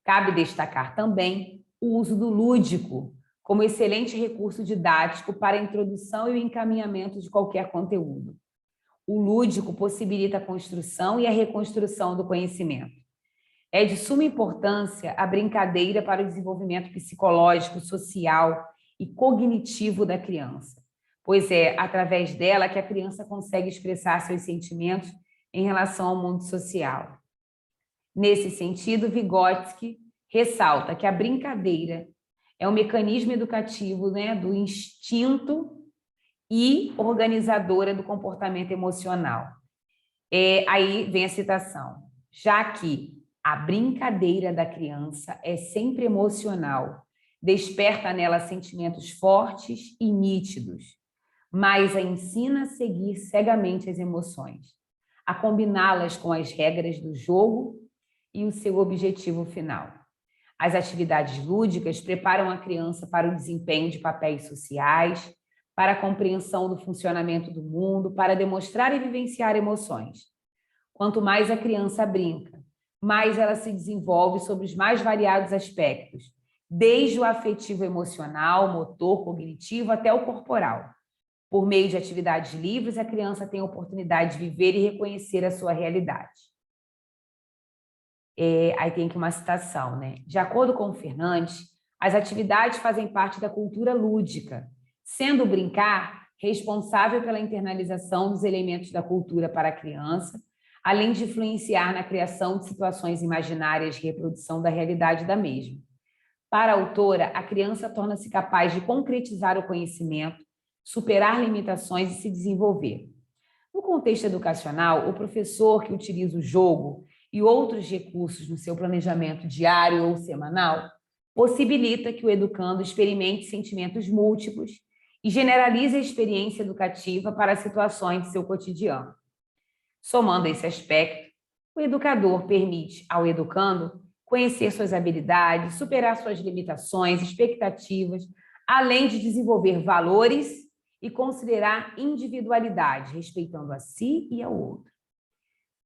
Cabe destacar também o uso do lúdico como excelente recurso didático para a introdução e o encaminhamento de qualquer conteúdo. O lúdico possibilita a construção e a reconstrução do conhecimento. É de suma importância a brincadeira para o desenvolvimento psicológico, social e cognitivo da criança, pois é através dela que a criança consegue expressar seus sentimentos em relação ao mundo social. Nesse sentido, Vygotsky ressalta que a brincadeira é um mecanismo educativo, né, do instinto e organizadora do comportamento emocional. Aí vem a citação. Já que a brincadeira da criança é sempre emocional, desperta nela sentimentos fortes e nítidos, mas a ensina a seguir cegamente as emoções, a combiná-las com as regras do jogo e o seu objetivo final. As atividades lúdicas preparam a criança para o desempenho de papéis sociais, para a compreensão do funcionamento do mundo, para demonstrar e vivenciar emoções. Quanto mais a criança brinca, mais ela se desenvolve sobre os mais variados aspectos, desde o afetivo emocional, motor, cognitivo, até o corporal. Por meio de atividades livres, a criança tem a oportunidade de viver e reconhecer a sua realidade. Aí tem aqui uma citação, né? De acordo com o Fernandes, as atividades fazem parte da cultura lúdica, sendo o brincar responsável pela internalização dos elementos da cultura para a criança, além de influenciar na criação de situações imaginárias de reprodução da realidade da mesma. Para a autora, a criança torna-se capaz de concretizar o conhecimento, superar limitações e se desenvolver. No contexto educacional, o professor que utiliza o jogo e outros recursos no seu planejamento diário ou semanal possibilita que o educando experimente sentimentos múltiplos e generalize a experiência educativa para as situações de seu cotidiano. Somando esse aspecto, o educador permite ao educando conhecer suas habilidades, superar suas limitações, expectativas, além de desenvolver valores e considerar individualidade, respeitando a si e ao outro.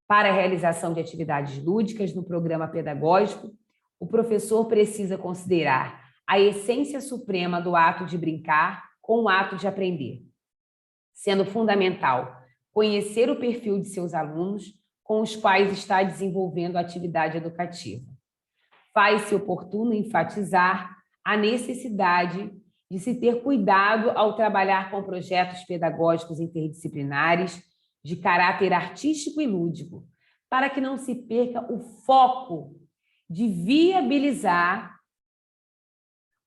Para a realização de atividades lúdicas no programa pedagógico, o professor precisa considerar a essência suprema do ato de brincar com o ato de aprender, sendo fundamental conhecer o perfil de seus alunos com os quais está desenvolvendo a atividade educativa. Faz-se oportuno enfatizar a necessidade de se ter cuidado ao trabalhar com projetos pedagógicos interdisciplinares de caráter artístico e lúdico, para que não se perca o foco de viabilizar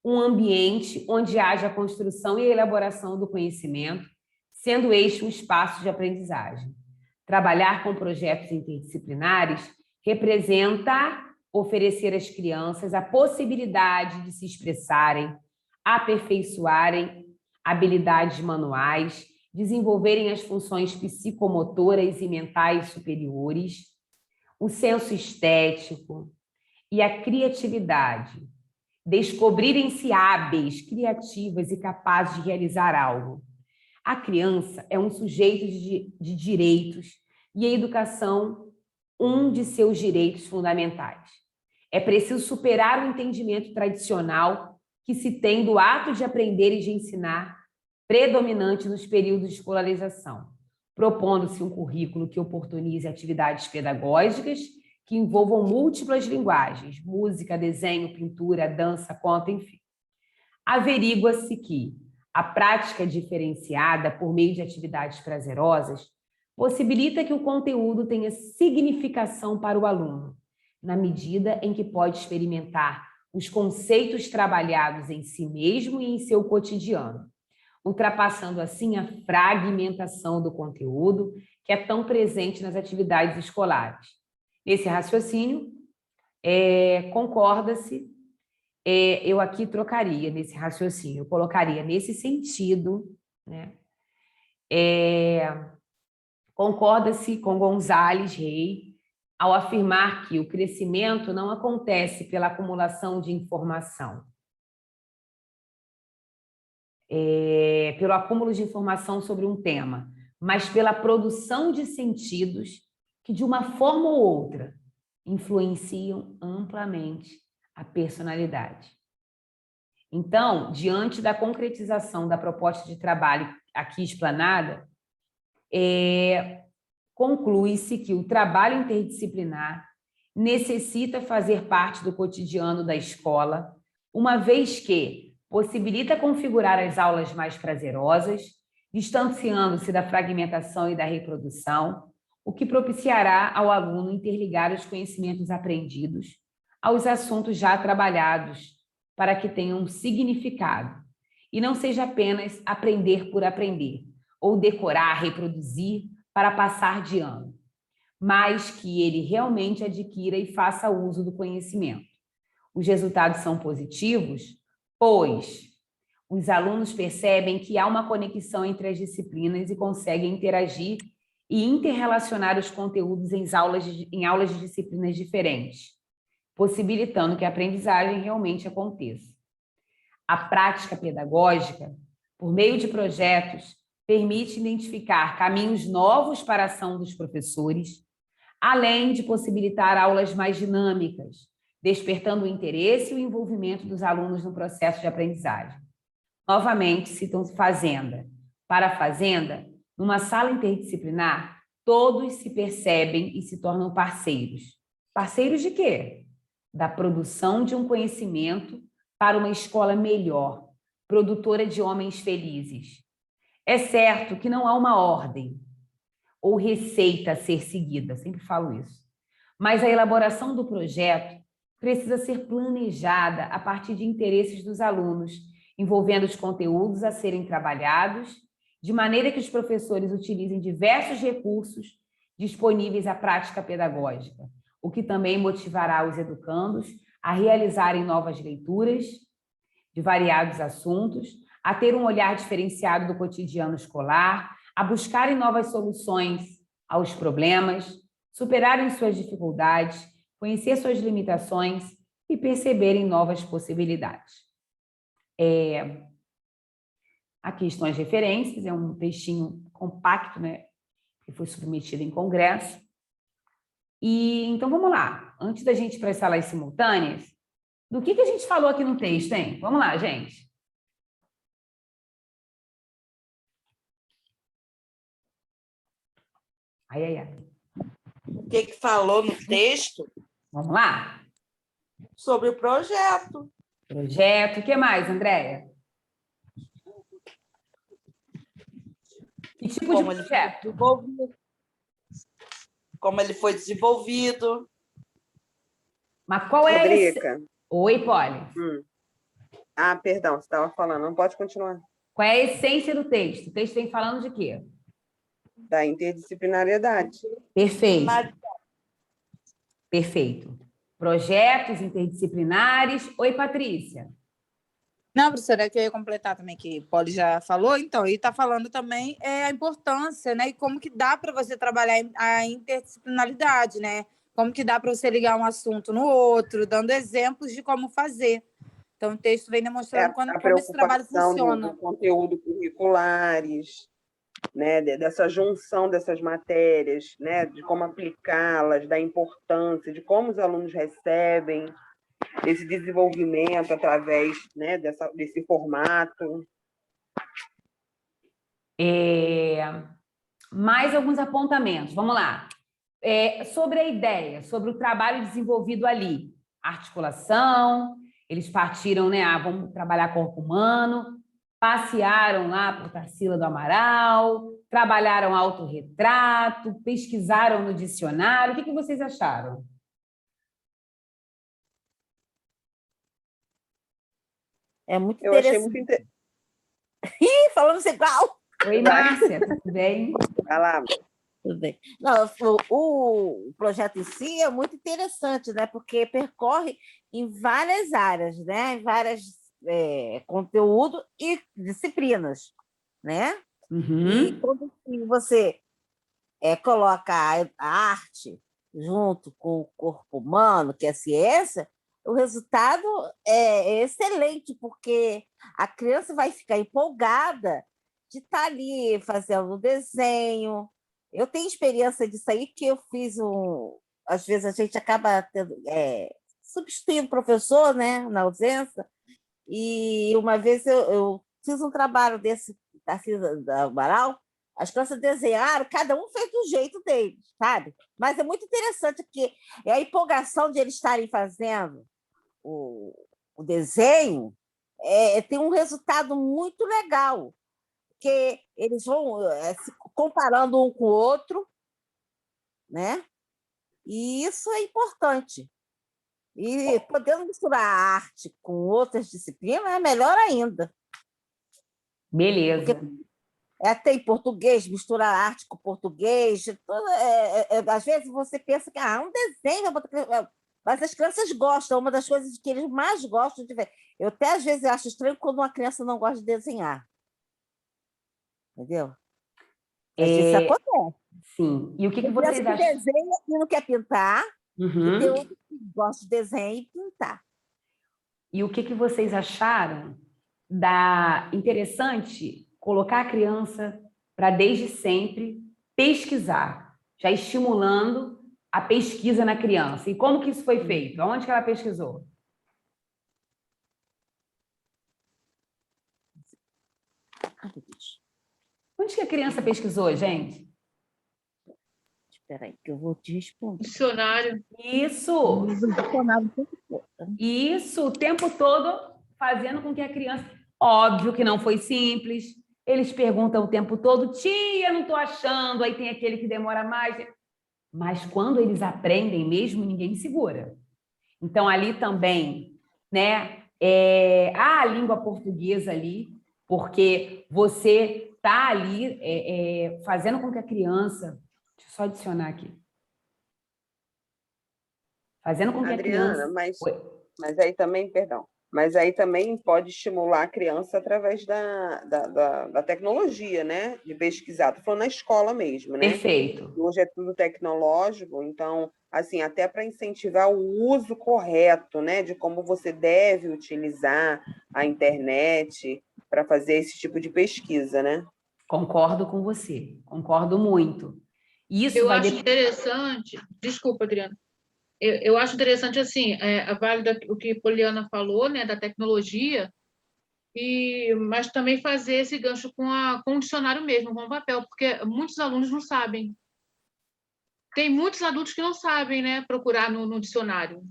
um ambiente onde haja a construção e a elaboração do conhecimento, sendo este um espaço de aprendizagem. Trabalhar com projetos interdisciplinares representa oferecer às crianças a possibilidade de se expressarem, aperfeiçoarem habilidades manuais, desenvolverem as funções psicomotoras e mentais superiores, o senso estético e a criatividade, descobrirem-se hábeis, criativas e capazes de realizar algo. A criança é um sujeito de direitos e a educação um de seus direitos fundamentais. É preciso superar o entendimento tradicional que se tem do ato de aprender e de ensinar predominante nos períodos de escolarização, propondo-se um currículo que oportunize atividades pedagógicas que envolvam múltiplas linguagens, música, desenho, pintura, dança, conto, enfim. Averigua-se que a prática diferenciada por meio de atividades prazerosas possibilita que o conteúdo tenha significação para o aluno, na medida em que pode experimentar os conceitos trabalhados em si mesmo e em seu cotidiano, ultrapassando assim a fragmentação do conteúdo que é tão presente nas atividades escolares. Nesse raciocínio, concorda-se, eu aqui trocaria nesse raciocínio, eu colocaria nesse sentido, né? Concorda-se com Gonzalez Rey ao afirmar que o crescimento não acontece pela acumulação de informação, pelo acúmulo de informação sobre um tema, mas pela produção de sentidos que, de uma forma ou outra, influenciam amplamente a personalidade. Então, diante da concretização da proposta de trabalho aqui explanada, conclui-se que o trabalho interdisciplinar necessita fazer parte do cotidiano da escola, uma vez que possibilita configurar as aulas mais prazerosas, distanciando-se da fragmentação e da reprodução, o que propiciará ao aluno interligar os conhecimentos aprendidos aos assuntos já trabalhados, para que tenham um significado, e não seja apenas aprender por aprender, ou decorar, reproduzir para passar de ano, mas que ele realmente adquira e faça uso do conhecimento. Os resultados são positivos, pois os alunos percebem que há uma conexão entre as disciplinas e conseguem interagir e interrelacionar os conteúdos em aulas de disciplinas diferentes, possibilitando que a aprendizagem realmente aconteça. A prática pedagógica, por meio de projetos, permite identificar caminhos novos para a ação dos professores, além de possibilitar aulas mais dinâmicas, despertando o interesse e o envolvimento dos alunos no processo de aprendizagem. Novamente, citam Fazenda. Para a Fazenda, numa sala interdisciplinar, todos se percebem e se tornam parceiros. Parceiros de quê? Da produção de um conhecimento para uma escola melhor, produtora de homens felizes. É certo que não há uma ordem ou receita a ser seguida, sempre falo isso, mas a elaboração do projeto precisa ser planejada a partir de interesses dos alunos, envolvendo os conteúdos a serem trabalhados, de maneira que os professores utilizem diversos recursos disponíveis à prática pedagógica, o que também motivará os educandos a realizarem novas leituras de variados assuntos, a ter um olhar diferenciado do cotidiano escolar, a buscarem novas soluções aos problemas, superarem suas dificuldades, conhecer suas limitações e perceberem novas possibilidades. Aqui estão as referências, é um textinho compacto, né, que foi submetido em congresso. E então vamos lá, antes da gente ir para as salas simultâneas, do que a gente falou aqui no texto, hein? Vamos lá, gente. Ai. O que falou no texto? Vamos lá. Sobre o projeto. Projeto, o que mais, Andréia? Que tipo de projeto? Como ele foi desenvolvido. Mas qual é Rodriga. Oi, Poli. Ah, perdão, você estava falando, não pode continuar. Qual é a essência do texto? O texto vem falando de quê? Da interdisciplinariedade. Perfeito. Perfeito. Projetos interdisciplinares. Oi, Patrícia. Não, professora, é que eu ia completar também, que o Poli já falou, então, e está falando também a importância, né, e como que dá para você trabalhar a interdisciplinaridade, né? Como que dá para você ligar um assunto no outro, dando exemplos de como fazer. Então, o texto vem demonstrando como esse trabalho funciona. Do conteúdo curriculares, né, dessa junção dessas matérias, né, de como aplicá-las, da importância, de como os alunos recebem esse desenvolvimento através, né, desse formato. Mais alguns apontamentos. Vamos lá. Sobre a ideia, sobre o trabalho desenvolvido ali. Articulação, eles partiram, né? Vamos trabalhar corpo humano, passearam lá por Tarsila do Amaral, trabalharam autorretrato, pesquisaram no dicionário. O que vocês acharam? É muito interessante. Eu achei muito interessante. Ih, falamos igual! Oi, Márcia, tudo bem? Vai lá. Tudo bem. Não, o projeto em si é muito interessante, né? Porque percorre em várias áreas, né? Em vários conteúdos e disciplinas, né? E quando você coloca a arte junto com o corpo humano, que é a ciência, o resultado é excelente, porque a criança vai ficar empolgada de estar ali fazendo o desenho. Eu tenho experiência disso aí, que eu fiz às vezes a gente acaba substituindo o professor, né, na ausência, e uma vez eu fiz um trabalho desse, assim, da Amaral, as crianças desenharam, cada um fez do jeito dele, sabe? Mas é muito interessante, porque é a empolgação de eles estarem fazendo o desenho, tem um resultado muito legal, porque eles vão se comparando um com o outro, né? E isso é importante. E podendo misturar a arte com outras disciplinas, é melhor ainda. Beleza. Porque tem português, misturar arte com português. Às vezes você pensa que um desenho, mas as crianças gostam. Uma das coisas que eles mais gostam de ver. Eu até às vezes acho estranho quando uma criança não gosta de desenhar. Entendeu? Mas isso acontece. Sim. E o que vocês acham? Tem desenha e não quer pintar, e tem outro que gosta de desenhar e pintar. E o que vocês acharam da interessante colocar a criança para, desde sempre, pesquisar, já estimulando a pesquisa na criança? E como que isso foi feito? Onde que ela pesquisou? Onde que a criança pesquisou, gente? Espera aí, que eu vou te responder. Dicionário. Isso! Isso, o tempo todo fazendo com que a criança... Óbvio que não foi simples. Eles perguntam o tempo todo, tia, não estou achando. Aí tem aquele que demora mais. Mas quando eles aprendem mesmo, ninguém segura. Então, ali também, né, há a língua portuguesa ali, porque você está ali fazendo com que a criança... Deixa eu só adicionar aqui. Fazendo com que Adriana, a criança... mas aí também, perdão, Mas aí também pode estimular a criança através da tecnologia, né? De pesquisar. Estou falando na escola mesmo, né? Perfeito. Hoje é tudo tecnológico, então, assim, até para incentivar o uso correto, né? De como você deve utilizar a internet para fazer esse tipo de pesquisa, né? Concordo com você, concordo muito. Isso Eu vai acho interessante, desculpa, Adriana, eu acho interessante, assim, a válida o que Poliana falou, né, da tecnologia, mas também fazer esse gancho com o dicionário mesmo, com o papel, porque muitos alunos não sabem. Tem muitos adultos que não sabem, né, procurar no dicionário.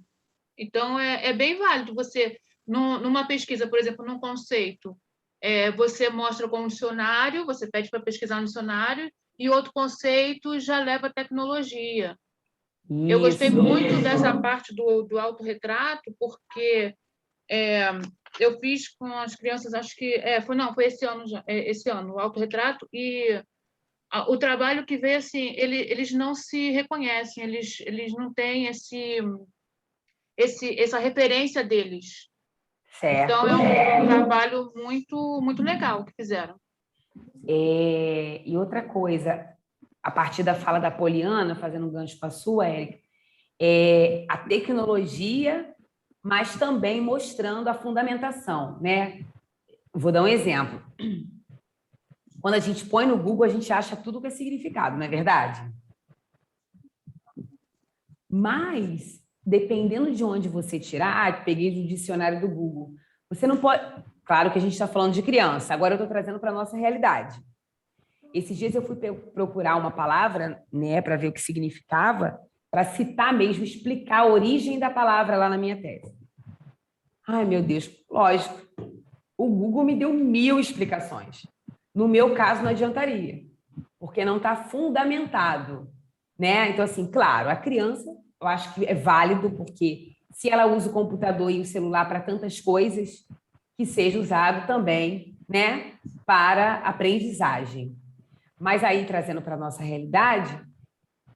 Então, é bem válido você, numa pesquisa, por exemplo, num conceito, você mostra com um dicionário, você pede para pesquisar no dicionário, e outro conceito já leva tecnologia. Eu gostei Isso. muito dessa parte do autorretrato, porque eu fiz com as crianças, acho que foi esse ano, esse ano, o autorretrato, e o trabalho que veio, assim, eles não se reconhecem, eles não têm essa referência deles. Certo. Então, é um trabalho muito, muito legal que fizeram. E outra coisa, a partir da fala da Poliana, fazendo um gancho para a sua, Érica, a tecnologia, mas também mostrando a fundamentação, né? Vou dar um exemplo. Quando a gente põe no Google, a gente acha tudo que é significado, não é verdade? Mas, dependendo de onde você tirar, peguei do dicionário do Google, você não pode... Claro que a gente está falando de criança, agora eu estou trazendo para a nossa realidade. Esses dias eu fui procurar uma palavra, né, para ver o que significava, para citar mesmo, explicar a origem da palavra lá na minha tese. Ai, meu Deus, lógico, o Google me deu 1000 explicações. No meu caso, não adiantaria, porque não está fundamentado, né? Então, assim, claro, a criança, eu acho que é válido, porque se ela usa o computador e o celular para tantas coisas, que seja usado também, né, para aprendizagem. Mas aí, trazendo para a nossa realidade,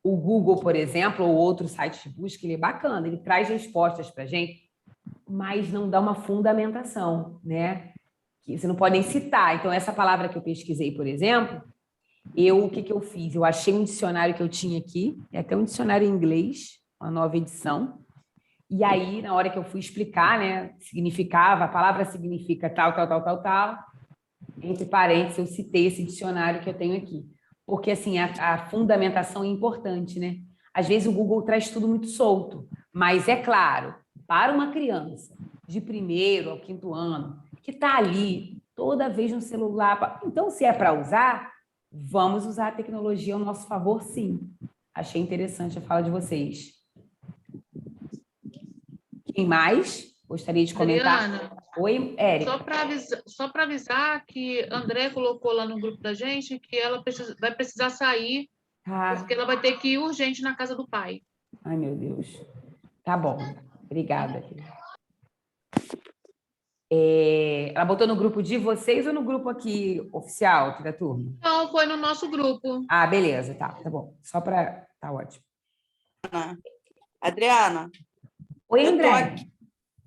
o Google, por exemplo, ou outro site de busca, ele é bacana, ele traz respostas para a gente, mas não dá uma fundamentação, né? Que você não pode nem citar. Então, essa palavra que eu pesquisei, por exemplo, o que eu fiz? Eu achei um dicionário que eu tinha aqui, é até um dicionário em inglês, uma nova edição, e aí, na hora que eu fui explicar, né, significava, a palavra significa tal, tal, tal, tal, tal, entre parênteses, eu citei esse dicionário que eu tenho aqui. Porque, assim, a fundamentação é importante, né? Às vezes o Google traz tudo muito solto, mas, é claro, para uma criança de 1º ao 5º ano, que está ali toda vez no celular, então, se é para usar, vamos usar a tecnologia ao nosso favor, sim. Achei interessante a fala de vocês. Quem mais gostaria de comentar? Adriana, Oi, Érica. Só para avisar que André colocou lá no grupo da gente que ela vai precisar sair, porque ela vai ter que ir urgente na casa do pai. Ai, meu Deus. Tá bom. Obrigada. Ela botou no grupo de vocês ou no grupo aqui oficial, aqui da turma? Não, foi no nosso grupo. Ah, beleza. Tá bom. Só para... Tá ótimo. Adriana. Oi, André.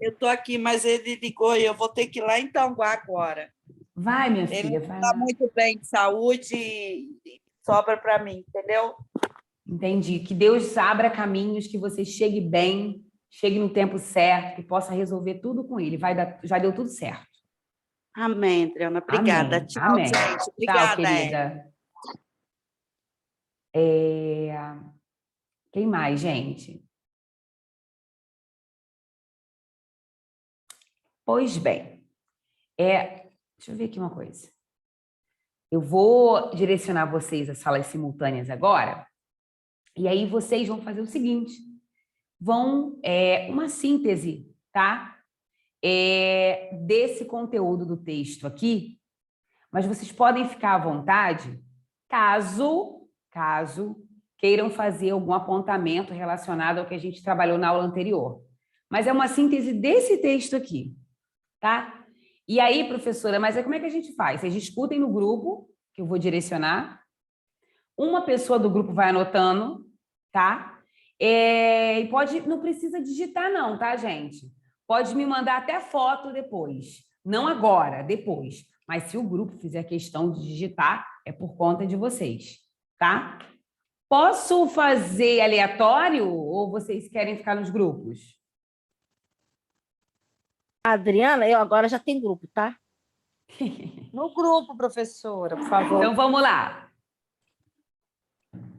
Eu estou aqui, mas ele ligou e eu vou ter que ir lá em Tanguá agora. Vai, minha filha, ele vai. Está muito bem de saúde e sobra para mim, entendeu? Entendi. Que Deus abra caminhos, que você chegue bem, chegue no tempo certo, que possa resolver tudo com ele. Já deu tudo certo. Amém, Adriana. Obrigada. Amém. Tchau, Amém. gente. Obrigada, tchau, querida. Quem mais, gente? Pois bem, deixa eu ver aqui uma coisa. Eu vou direcionar vocês às salas simultâneas agora, e aí vocês vão fazer o seguinte, uma síntese, tá? Desse conteúdo do texto aqui, mas vocês podem ficar à vontade, caso queiram fazer algum apontamento relacionado ao que a gente trabalhou na aula anterior. Mas é uma síntese desse texto aqui. Tá? E aí, professora, mas como é que a gente faz? Vocês discutem no grupo, que eu vou direcionar, uma pessoa do grupo vai anotando, tá? E não precisa digitar não, tá, gente? pode me mandar até foto depois. Não agora, depois. Mas se o grupo fizer questão de digitar, é por conta de vocês, tá? Posso fazer aleatório ou vocês querem ficar nos grupos? Adriana, eu agora já tenho grupo, tá? No grupo, professora, por favor. Então vamos lá.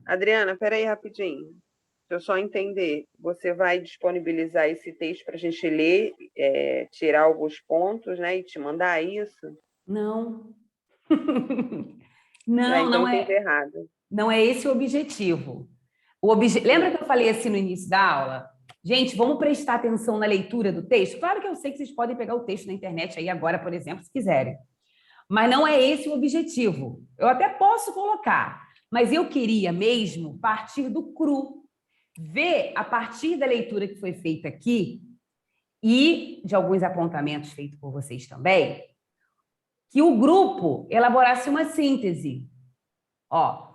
Adriana, peraí rapidinho. Deixa eu só entender. Você vai disponibilizar esse texto para a gente ler, tirar alguns pontos, né? E te mandar isso? Não. Então Não entendi é. errado. Não é esse o objetivo. Lembra que eu falei assim no início da aula? Gente, vamos prestar atenção na leitura do texto? Claro que eu sei que vocês podem pegar o texto na internet aí agora, por exemplo, se quiserem. Mas não é esse o objetivo. Eu até posso colocar, mas eu queria mesmo partir do cru. Ver, a partir da leitura que foi feita aqui e de alguns apontamentos feitos por vocês também, que o grupo elaborasse uma síntese. Ó,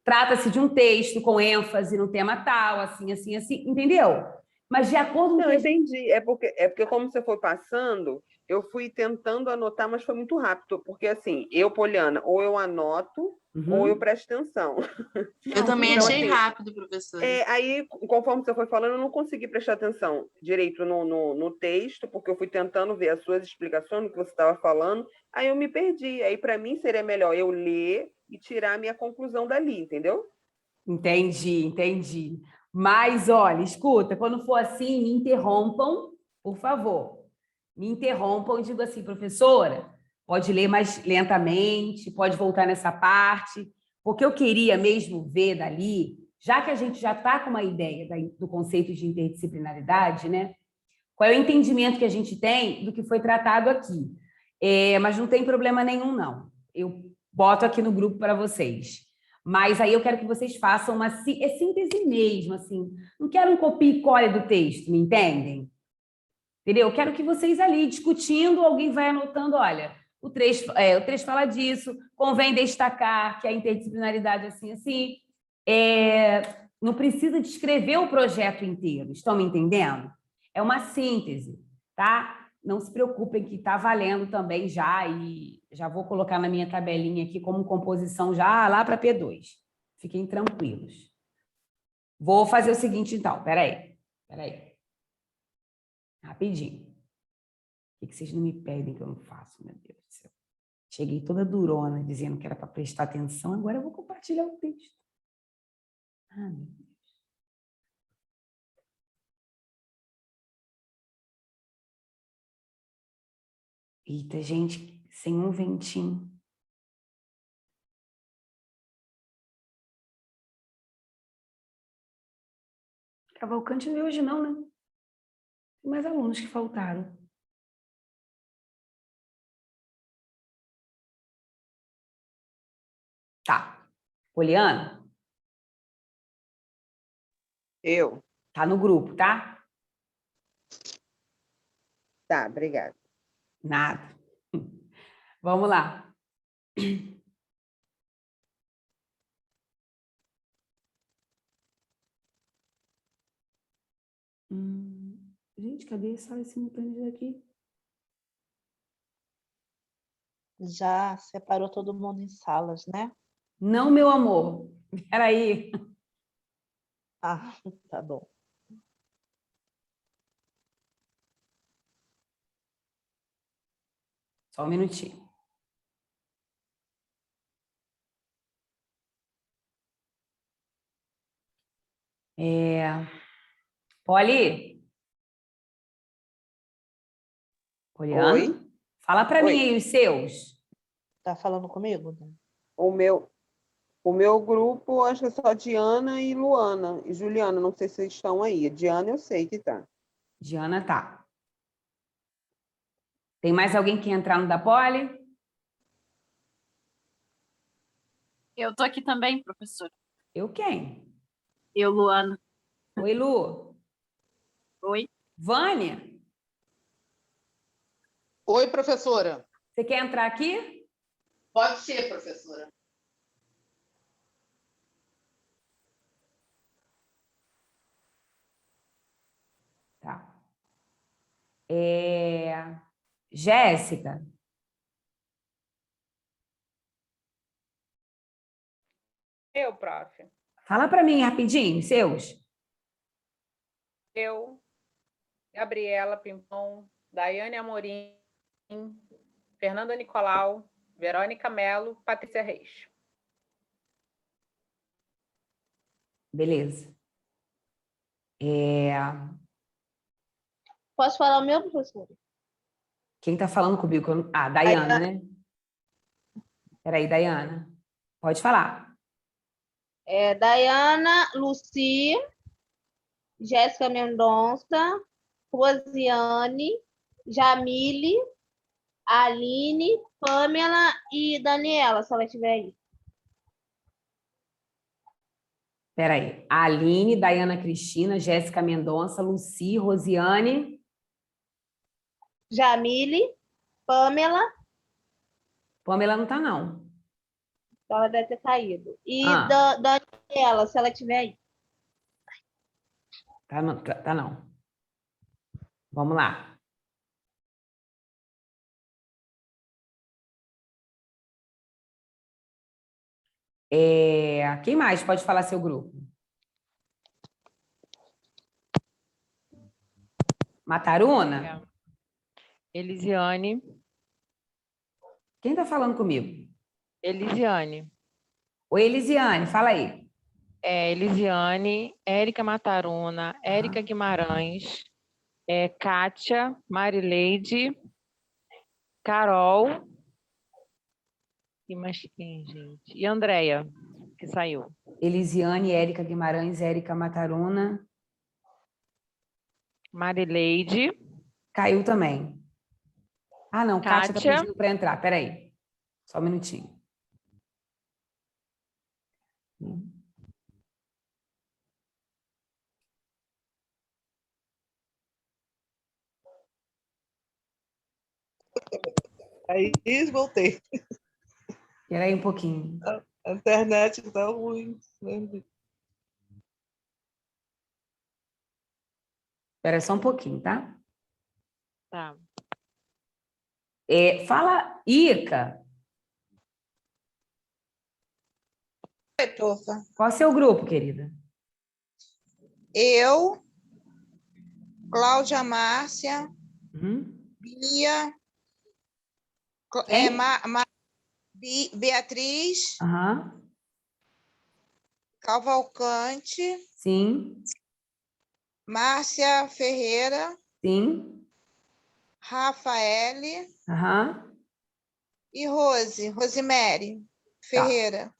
trata-se de um texto com ênfase no tema tal, assim, assim, assim, entendeu? Mas de acordo com... Não, entendi. É porque como você foi passando, eu fui tentando anotar, mas foi muito rápido. Porque, assim, Poliana, ou eu anoto, ou eu presto atenção. Eu também Então, achei assim, rápido, professora. Aí, conforme você foi falando, eu não consegui prestar atenção direito no texto, porque eu fui tentando ver as suas explicações, no que você estava falando, aí eu me perdi. Aí, para mim, seria melhor eu ler e tirar a minha conclusão dali, entendeu? Entendi. Mas, olha, escuta, quando for assim, me interrompam, por favor. Me interrompam e digam assim, professora, pode ler mais lentamente, pode voltar nessa parte, porque eu queria mesmo ver dali, já que a gente já está com uma ideia do conceito de interdisciplinaridade, né? Qual é o entendimento que a gente tem do que foi tratado aqui? Mas não tem problema nenhum, não. Eu boto aqui no grupo para vocês. Mas aí eu quero que vocês façam uma síntese mesmo, assim. Não quero um copia e cola do texto, me entendem? Entendeu? Eu quero que vocês ali, discutindo, alguém vai anotando, olha, o trecho fala disso, convém destacar que a interdisciplinaridade assim. Não precisa descrever o projeto inteiro, estão me entendendo? É uma síntese, tá? Não se preocupem que está valendo também já, e já vou colocar na minha tabelinha aqui como composição já lá para P2. Fiquem tranquilos. Vou fazer o seguinte, então. Peraí. Rapidinho. O que vocês não me pedem que eu não faço, meu Deus do céu? Cheguei toda durona, dizendo que era para prestar atenção, agora eu vou compartilhar o texto. Ah, meu Deus. Eita, gente, sem um ventinho. Cavalcante não é hoje não, né? Tem mais alunos que faltaram. Tá. Poliana? Eu. Tá no grupo, tá? Tá, obrigada. Nada. Vamos lá. Gente, cadê as salas simultâneas daqui? Já separou todo mundo em salas, né? Não, meu amor. Peraí. Ah, tá bom. Só um minutinho. Poli? Poliana? Oi? Fala para mim Oi. aí os seus. Tá falando comigo? O meu grupo, acho que é só Diana e Luana. E Juliana, não sei se vocês estão aí. Diana eu sei que tá. Diana tá. Tem mais alguém que quer entrar no da Poli? Eu tô aqui também, professora. Eu quem? Eu, Luana. Oi, Lu. Oi. Vânia? Oi, professora. Você quer entrar aqui? Pode ser, professora. Tá. Jéssica, Eu, prof. fala para mim rapidinho, seus. Eu, Gabriela Pimpão, Daiane Amorim, Fernanda Nicolau, Verônica Melo, Patrícia Reis. Beleza. Posso falar o meu, professor? Quem está falando comigo? Daiana, né? Peraí, Daiana. Pode falar. Daiana, Luci, Jéssica Mendonça, Rosiane, Jamile, Aline, Pamela e Daniela, se ela estiver aí. Peraí. Aline, Daiana Cristina, Jéssica Mendonça, Luci, Rosiane. Jamile, Pamela. Pamela não está, não. Ela deve ter caído. E Ah. Daniela, se ela estiver aí. Tá não. Vamos lá. Quem mais pode falar seu grupo? Mataruna? Elisiane. Quem está falando comigo? Elisiane. Oi, Elisiane, fala aí. Elisiane, Érica Mataruna, Érica Guimarães, Kátia, Marileide, Carol, e mais quem, gente? E Andréia, que saiu. Elisiane, Érica Guimarães, Érica Mataruna. Marileide. Caiu também. Ah, não, Kátia está Kátia. pedindo para entrar. Peraí. Só um minutinho. Aí voltei. Peraí um pouquinho. A internet está ruim. Espera só um pouquinho, tá? Tá. Fala, Ica. Oi, profa. Qual é o seu grupo, querida? Eu, Cláudia Márcia, Bia, Beatriz, Cavalcante, sim, Márcia Ferreira, sim, Rafaele e Rosemary Ferreira.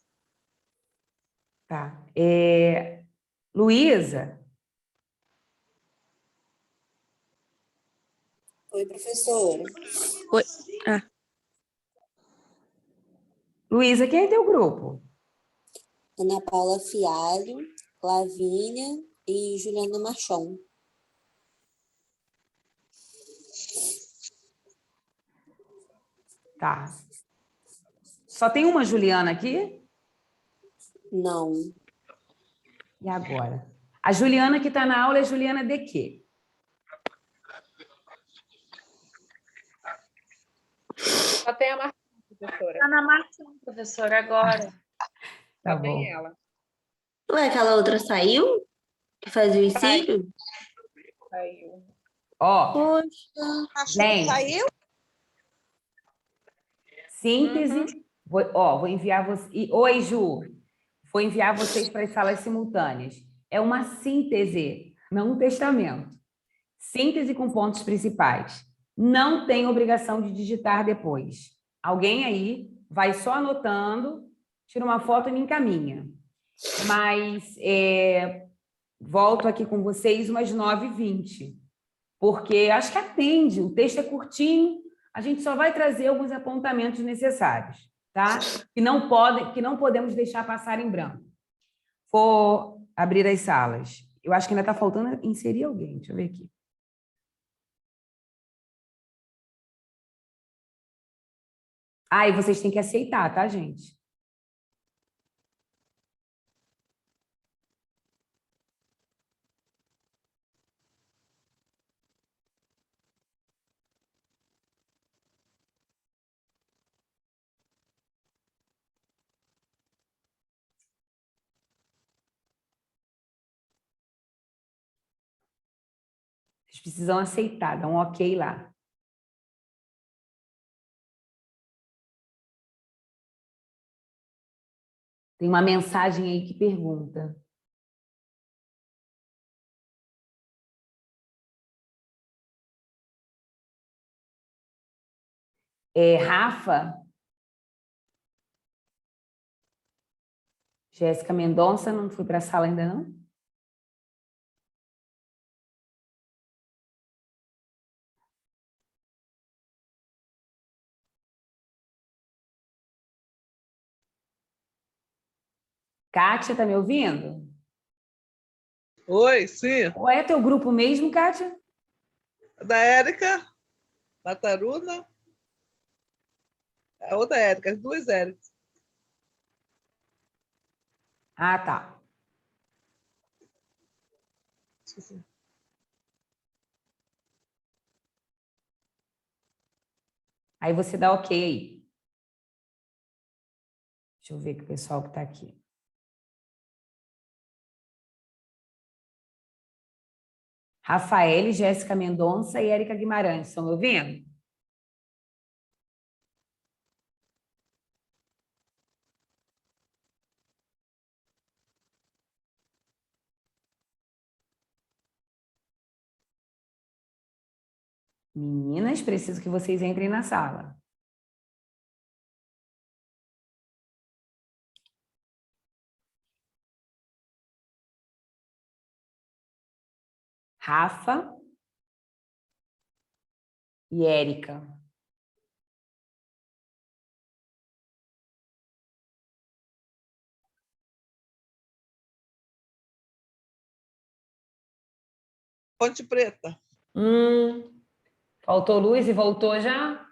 Tá. Luísa? Oi, professora. Oi. Luísa, quem é teu grupo? Ana Paula Fialho, Lavínia e Juliana Machon. Tá. Só tem uma Juliana aqui? Não. E agora? A Juliana que está na aula é Juliana de quê? Só tem a Marcinha, professora. Está na Marcinha, professora, agora. Tá Só bom. tem ela. Ué, aquela outra saiu? Que faz o ensino? Saiu. Ó, Poxa. gente. Saiu? Síntese. Vou enviar você. Oi, Ju. Vou enviar vocês para as salas simultâneas. É uma síntese, não um testamento. Síntese com pontos principais. Não tem obrigação de digitar depois. Alguém aí vai só anotando, tira uma foto e me encaminha. Mas volto aqui com vocês umas 9h20, porque acho que atende, o texto é curtinho, a gente só vai trazer alguns apontamentos necessários, tá? Que não podemos deixar passar em branco. Vou abrir as salas. Eu acho que ainda está faltando inserir alguém, deixa eu ver aqui. E vocês têm que aceitar, tá, gente? Vocês precisam aceitar, dá um ok lá. Tem uma mensagem aí que pergunta. Rafa? Jéssica Mendonça, não fui para a sala ainda não? Kátia, tá me ouvindo? Oi, sim. Qual é teu grupo mesmo, Kátia? Da Érica, da Taruna. A outra Érica, as duas Éricas. Ah, tá. Esqueci. Aí você dá ok aí. Deixa eu ver que o pessoal que está aqui. Rafael, Jéssica Mendonça e Érica Guimarães. Estão me ouvindo? Meninas, preciso que vocês entrem na sala. Rafa e Érica. Ponte Preta. Faltou luz e voltou já?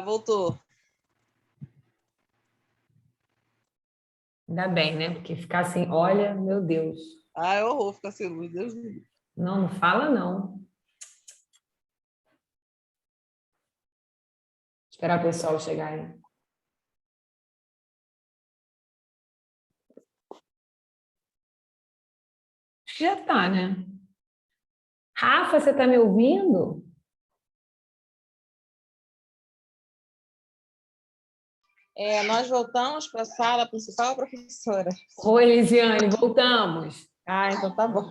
Voltou. Ainda bem, né? Porque ficar assim, olha, meu Deus. É horror ficar sem luz, Deus me livre. Não, não fala não. Esperar o pessoal chegar aí. Acho que já tá, né? Rafa, você tá me ouvindo? Nós voltamos para a sala principal, professora. Oi, Lisiane, voltamos. Então tá bom.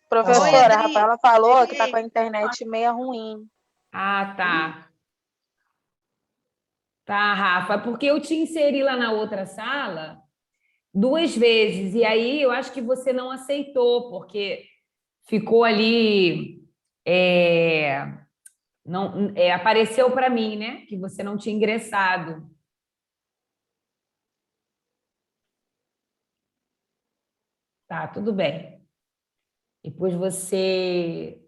Professora, a Rafaela falou que está com a internet meio ruim. Ah, tá. Tá, Rafa, porque eu te inseri lá na outra sala 2 vezes, e aí eu acho que você não aceitou, porque ficou ali... apareceu para mim, né? Que você não tinha ingressado. Tá, tudo bem. Depois você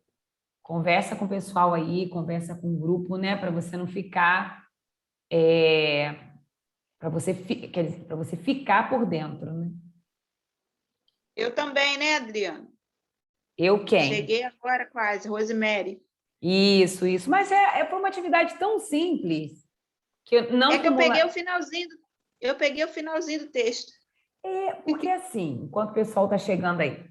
conversa com o pessoal aí, conversa com o grupo, né? Para você não ficar... para você ficar por dentro, né? Eu também, né, Adriana? Eu quem? Cheguei agora quase, Rosemary. Isso. Mas foi uma atividade tão simples que eu não... que eu peguei o finalzinho do texto. Porque assim, enquanto o pessoal está chegando aí,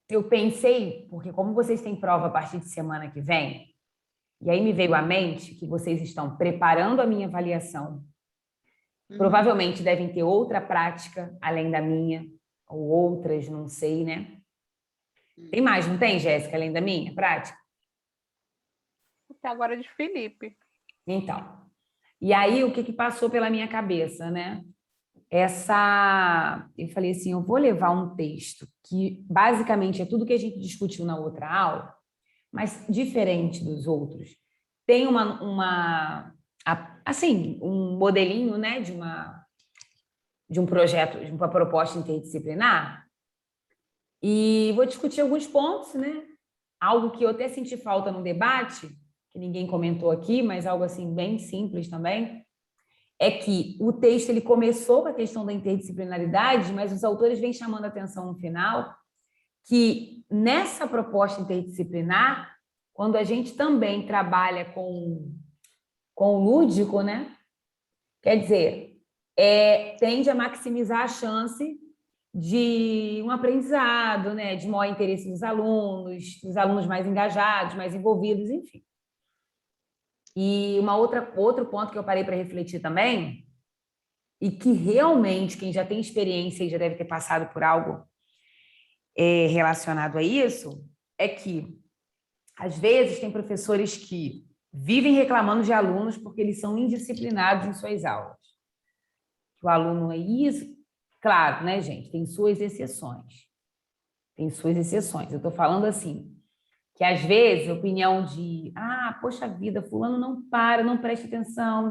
eu pensei, porque como vocês têm prova a partir de semana que vem, e aí me veio à mente que vocês estão preparando a minha avaliação. Provavelmente devem ter outra prática além da minha, ou outras, não sei, né? Tem mais, não tem, Jéssica, além da minha prática? Até agora de Felipe. Então, e aí o que passou pela minha cabeça, né? Eu falei assim, eu vou levar um texto que basicamente é tudo que a gente discutiu na outra aula, mas diferente dos outros. Tem um modelinho, né, de um projeto, de uma proposta interdisciplinar, e vou discutir alguns pontos, né? Algo que eu até senti falta no debate, que ninguém comentou aqui, mas algo assim bem simples também, é que o texto ele começou com a questão da interdisciplinaridade, mas os autores vêm chamando a atenção no final que nessa proposta interdisciplinar, quando a gente também trabalha com o lúdico, né? Quer dizer, tende a maximizar a chance de um aprendizado, né? De maior interesse dos alunos mais engajados, mais envolvidos, enfim. E outro ponto que eu parei para refletir também, e que realmente quem já tem experiência e já deve ter passado por algo relacionado a isso, é que, às vezes, tem professores que vivem reclamando de alunos porque eles são indisciplinados em suas aulas. O aluno é isso, claro, né, gente? Tem suas exceções. Tem suas exceções. Eu estou falando assim, que às vezes a opinião de poxa vida, fulano não para, não presta atenção,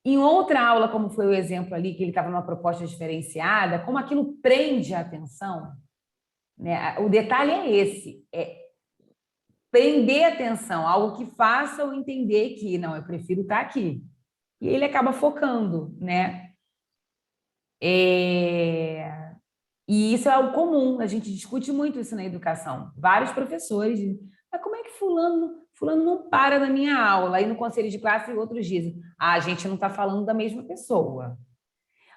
Em outra aula, como foi o exemplo ali, que ele estava numa proposta diferenciada, como aquilo prende a atenção, né? O detalhe é esse, prender a atenção, algo que faça eu entender que, não, eu prefiro estar aqui. E ele acaba focando, né? E isso é algo comum, a gente discute muito isso na educação. Vários professores dizem, mas como é que fulano não para na minha aula? Aí no conselho de classe outros dizem, a gente não está falando da mesma pessoa.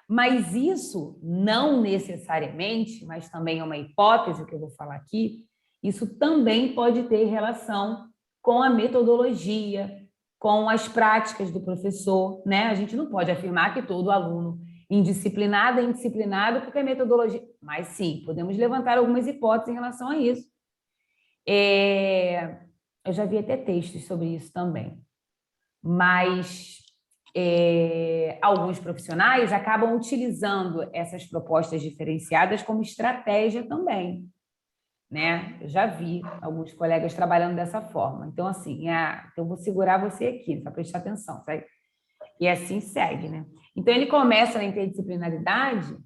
Mas isso não necessariamente, mas também é uma hipótese que eu vou falar aqui, isso também pode ter relação com a metodologia, com as práticas do professor, né? A gente não pode afirmar que todo aluno indisciplinado é indisciplinado porque é metodologia. Mas sim, podemos levantar algumas hipóteses em relação a isso. Eu já vi até textos sobre isso também. Mas alguns profissionais acabam utilizando essas propostas diferenciadas como estratégia também, né? Eu já vi alguns colegas trabalhando dessa forma. Então, assim, eu vou segurar você aqui, para prestar atenção, sabe? E assim segue, né? Então, ele começa na interdisciplinaridade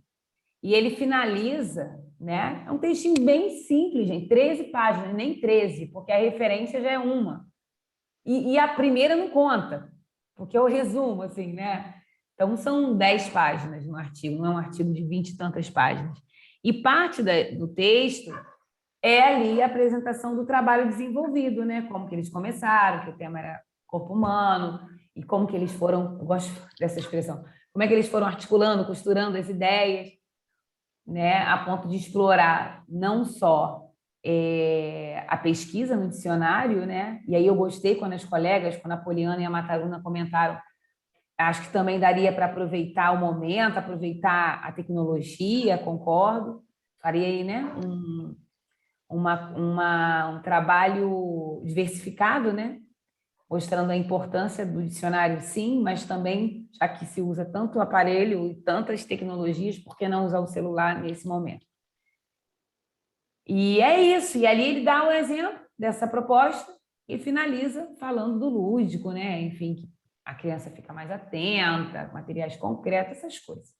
e ele finaliza, né? É um textinho bem simples, gente, 13 páginas, nem 13, porque a referência já é uma. E a primeira não conta, porque eu resumo, assim, né? Então, são 10 páginas no artigo, não é um artigo de 20 e tantas páginas. E parte do texto é ali a apresentação do trabalho desenvolvido, né? Como que eles começaram, que o tema era corpo humano, e como que eles foram, eu gosto dessa expressão, como é que eles foram articulando, costurando as ideias, né? A ponto de explorar não só a pesquisa no dicionário, né? E aí eu gostei quando as colegas, quando a Poliana e a Mataruna comentaram, acho que também daria para aproveitar o momento, aproveitar a tecnologia, concordo, faria aí, né? Um trabalho diversificado, né? Mostrando a importância do dicionário, sim, mas também, já que se usa tanto aparelho e tantas tecnologias, por que não usar o celular nesse momento? E é isso, e ali ele dá um exemplo dessa proposta e finaliza falando do lúdico, né? Enfim, que a criança fica mais atenta, materiais concretos, essas coisas.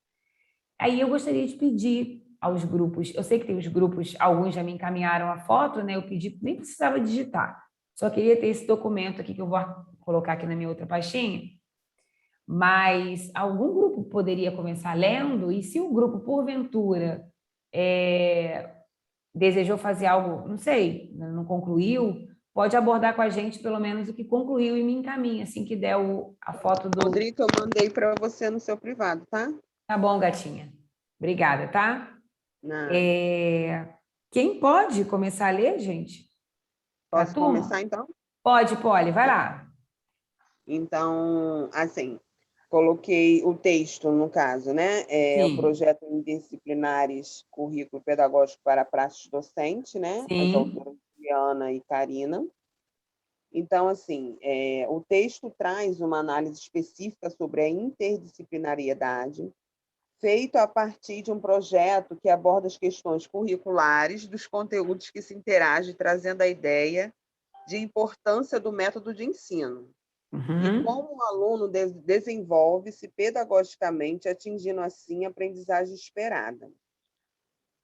Aí eu gostaria de pedir aos grupos, eu sei que tem os grupos, alguns já me encaminharam a foto, né? Eu pedi, nem precisava digitar, só queria ter esse documento aqui que eu vou colocar aqui na minha outra pastinha, mas algum grupo poderia começar lendo, e se o grupo, porventura, desejou fazer algo, não sei, não concluiu, pode abordar com a gente pelo menos o que concluiu e me encaminha, assim que der a foto do... Rodrigo, eu mandei para você no seu privado, tá? Tá bom, gatinha. Obrigada, tá? Nada. Quem pode começar a ler, gente? Posso começar, então? Pode, Poli, vai lá. Então, assim, coloquei o texto, no caso, né? O projeto Interdisciplinares Currículo Pedagógico para a Praxis Docente, né? As autoras Juliana e Karina. Então, assim, o texto traz uma análise específica sobre a interdisciplinariedade, feito a partir de um projeto que aborda as questões curriculares dos conteúdos que se interagem, trazendo a ideia de importância do método de ensino. E como o aluno desenvolve-se pedagogicamente, atingindo assim a aprendizagem esperada.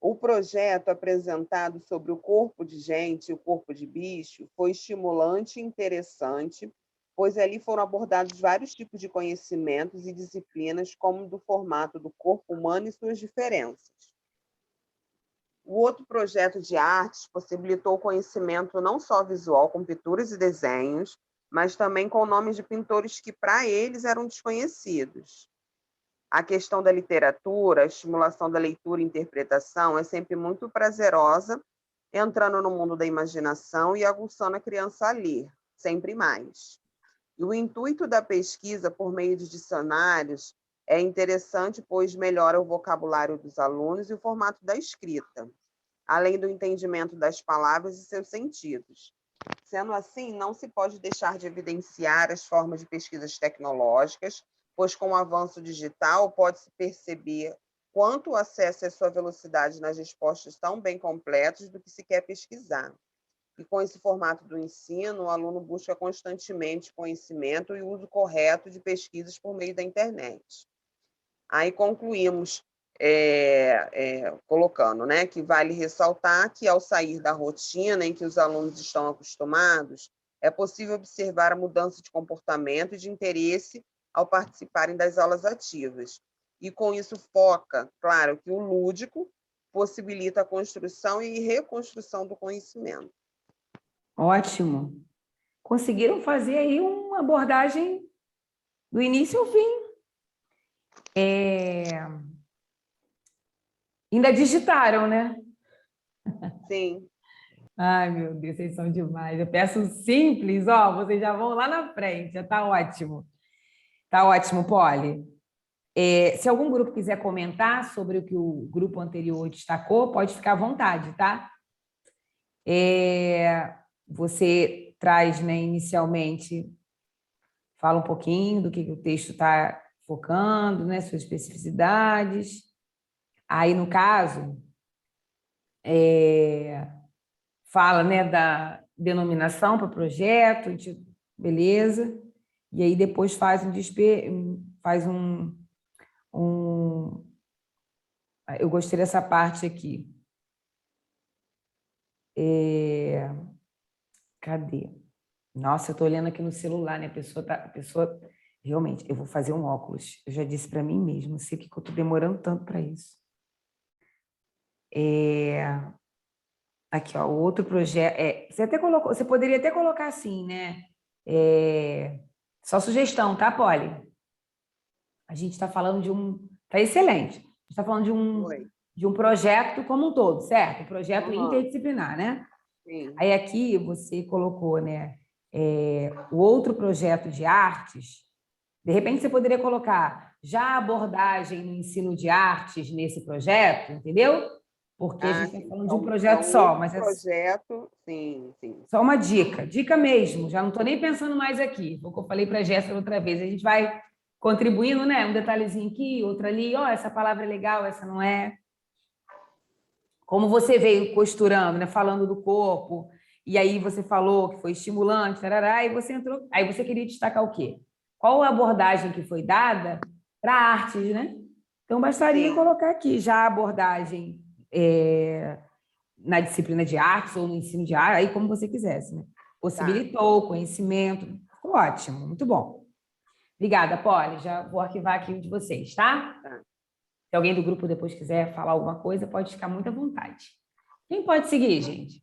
O projeto apresentado sobre o corpo de gente e o corpo de bicho foi estimulante e interessante, pois ali foram abordados vários tipos de conhecimentos e disciplinas, como do formato do corpo humano e suas diferenças. O outro projeto de artes possibilitou o conhecimento não só visual, com pinturas e desenhos, mas também com nomes de pintores que, para eles, eram desconhecidos. A questão da literatura, a estimulação da leitura e interpretação é sempre muito prazerosa, entrando no mundo da imaginação e aguçando a criança a ler, sempre mais. E o intuito da pesquisa por meio de dicionários é interessante, pois melhora o vocabulário dos alunos e o formato da escrita, além do entendimento das palavras e seus sentidos. Sendo assim, não se pode deixar de evidenciar as formas de pesquisas tecnológicas, pois com o avanço digital pode-se perceber quanto o acesso e a sua velocidade nas respostas estão bem completos do que se quer pesquisar. E com esse formato do ensino, o aluno busca constantemente conhecimento e uso correto de pesquisas por meio da internet. Aí concluímos colocando, né, que vale ressaltar que, ao sair da rotina em que os alunos estão acostumados, é possível observar a mudança de comportamento e de interesse ao participarem das aulas ativas. E, com isso, foca, claro, que o lúdico possibilita a construção e reconstrução do conhecimento. Ótimo. Conseguiram fazer aí uma abordagem do início ao fim. Ainda digitaram, né? Sim. Ai, meu Deus, vocês são demais. Eu peço simples, ó, vocês já vão lá na frente, já tá ótimo. Tá ótimo, Poli. Se algum grupo quiser comentar sobre o que o grupo anterior destacou, pode ficar à vontade, tá? Você traz, né, inicialmente, fala um pouquinho do que o texto está focando, né, suas especificidades. Aí, no caso, fala, né, da denominação para o projeto, beleza, e aí depois faz eu gostei dessa parte aqui. Cadê? Nossa, eu estou olhando aqui no celular, né? A pessoa realmente, eu vou fazer um óculos. Eu já disse para mim mesmo, não sei o que eu estou demorando tanto para isso. Aqui, ó, o outro projeto. Você poderia até colocar assim, né? Só sugestão, tá, Poli? A gente está falando de um. Tá excelente. A gente está falando de um projeto como um todo, certo? Um projeto interdisciplinar, né? Sim. Aí aqui você colocou, né? O outro projeto de artes. De repente você poderia colocar já a abordagem no ensino de artes nesse projeto, entendeu? Porque a gente está falando de um projeto só, mas projeto, sim. Só uma dica mesmo. Já não estou nem pensando mais aqui. Foi o que eu falei para a Jéssica outra vez. A gente vai contribuindo, né? Um detalhezinho aqui, outro ali. Ó, essa palavra é legal, essa não é. Como você veio costurando, né? Falando do corpo, e aí você falou que foi estimulante, tarará, e você entrou. Aí você queria destacar o quê? Qual a abordagem que foi dada para artes, né? Então, bastaria colocar aqui já a abordagem na disciplina de artes ou no ensino de arte, aí como você quisesse, né? Possibilitou conhecimento. Ficou ótimo, muito bom. Obrigada, Poli. Já vou arquivar aqui o de vocês, tá? Se alguém do grupo depois quiser falar alguma coisa, pode ficar muito à vontade. Quem pode seguir, gente?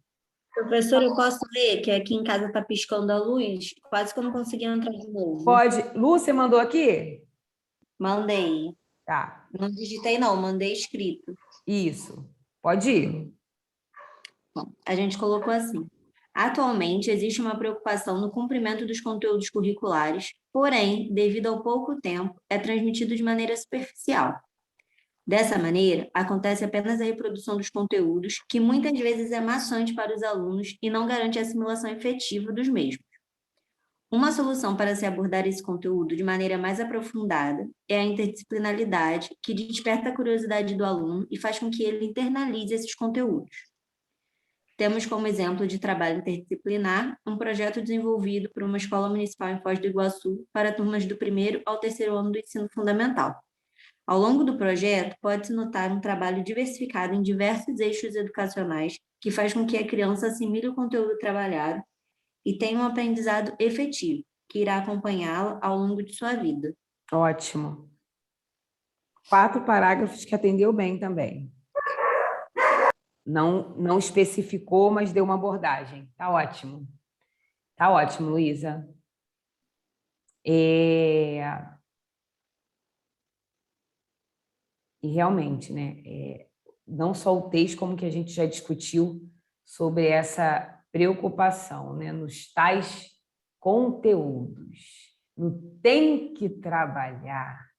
Professor, eu posso ler, que aqui em casa está piscando a luz, quase que eu não consegui entrar de novo. Pode. Lu, você mandou aqui? Mandei. Tá. Não digitei, não, mandei escrito. Isso. Pode ir. Bom, a gente colocou assim. Atualmente, existe uma preocupação no cumprimento dos conteúdos curriculares, porém, devido ao pouco tempo, é transmitido de maneira superficial. Dessa maneira, acontece apenas a reprodução dos conteúdos, que muitas vezes é maçante para os alunos e não garante a assimilação efetiva dos mesmos. Uma solução para se abordar esse conteúdo de maneira mais aprofundada é a interdisciplinaridade, que desperta a curiosidade do aluno e faz com que ele internalize esses conteúdos. Temos como exemplo de trabalho interdisciplinar um projeto desenvolvido por uma escola municipal em Foz do Iguaçu para turmas do 1º ao 3º ano do ensino fundamental. Ao longo do projeto, pode-se notar um trabalho diversificado em diversos eixos educacionais que faz com que a criança assimile o conteúdo trabalhado e tenha um aprendizado efetivo, que irá acompanhá-la ao longo de sua vida. Ótimo. 4 parágrafos que atendeu bem também. Não especificou, mas deu uma abordagem. Tá ótimo. Tá ótimo, Luísa. E realmente, né, não só o texto, como que a gente já discutiu sobre essa preocupação, né, nos tais conteúdos, no tem que trabalhar,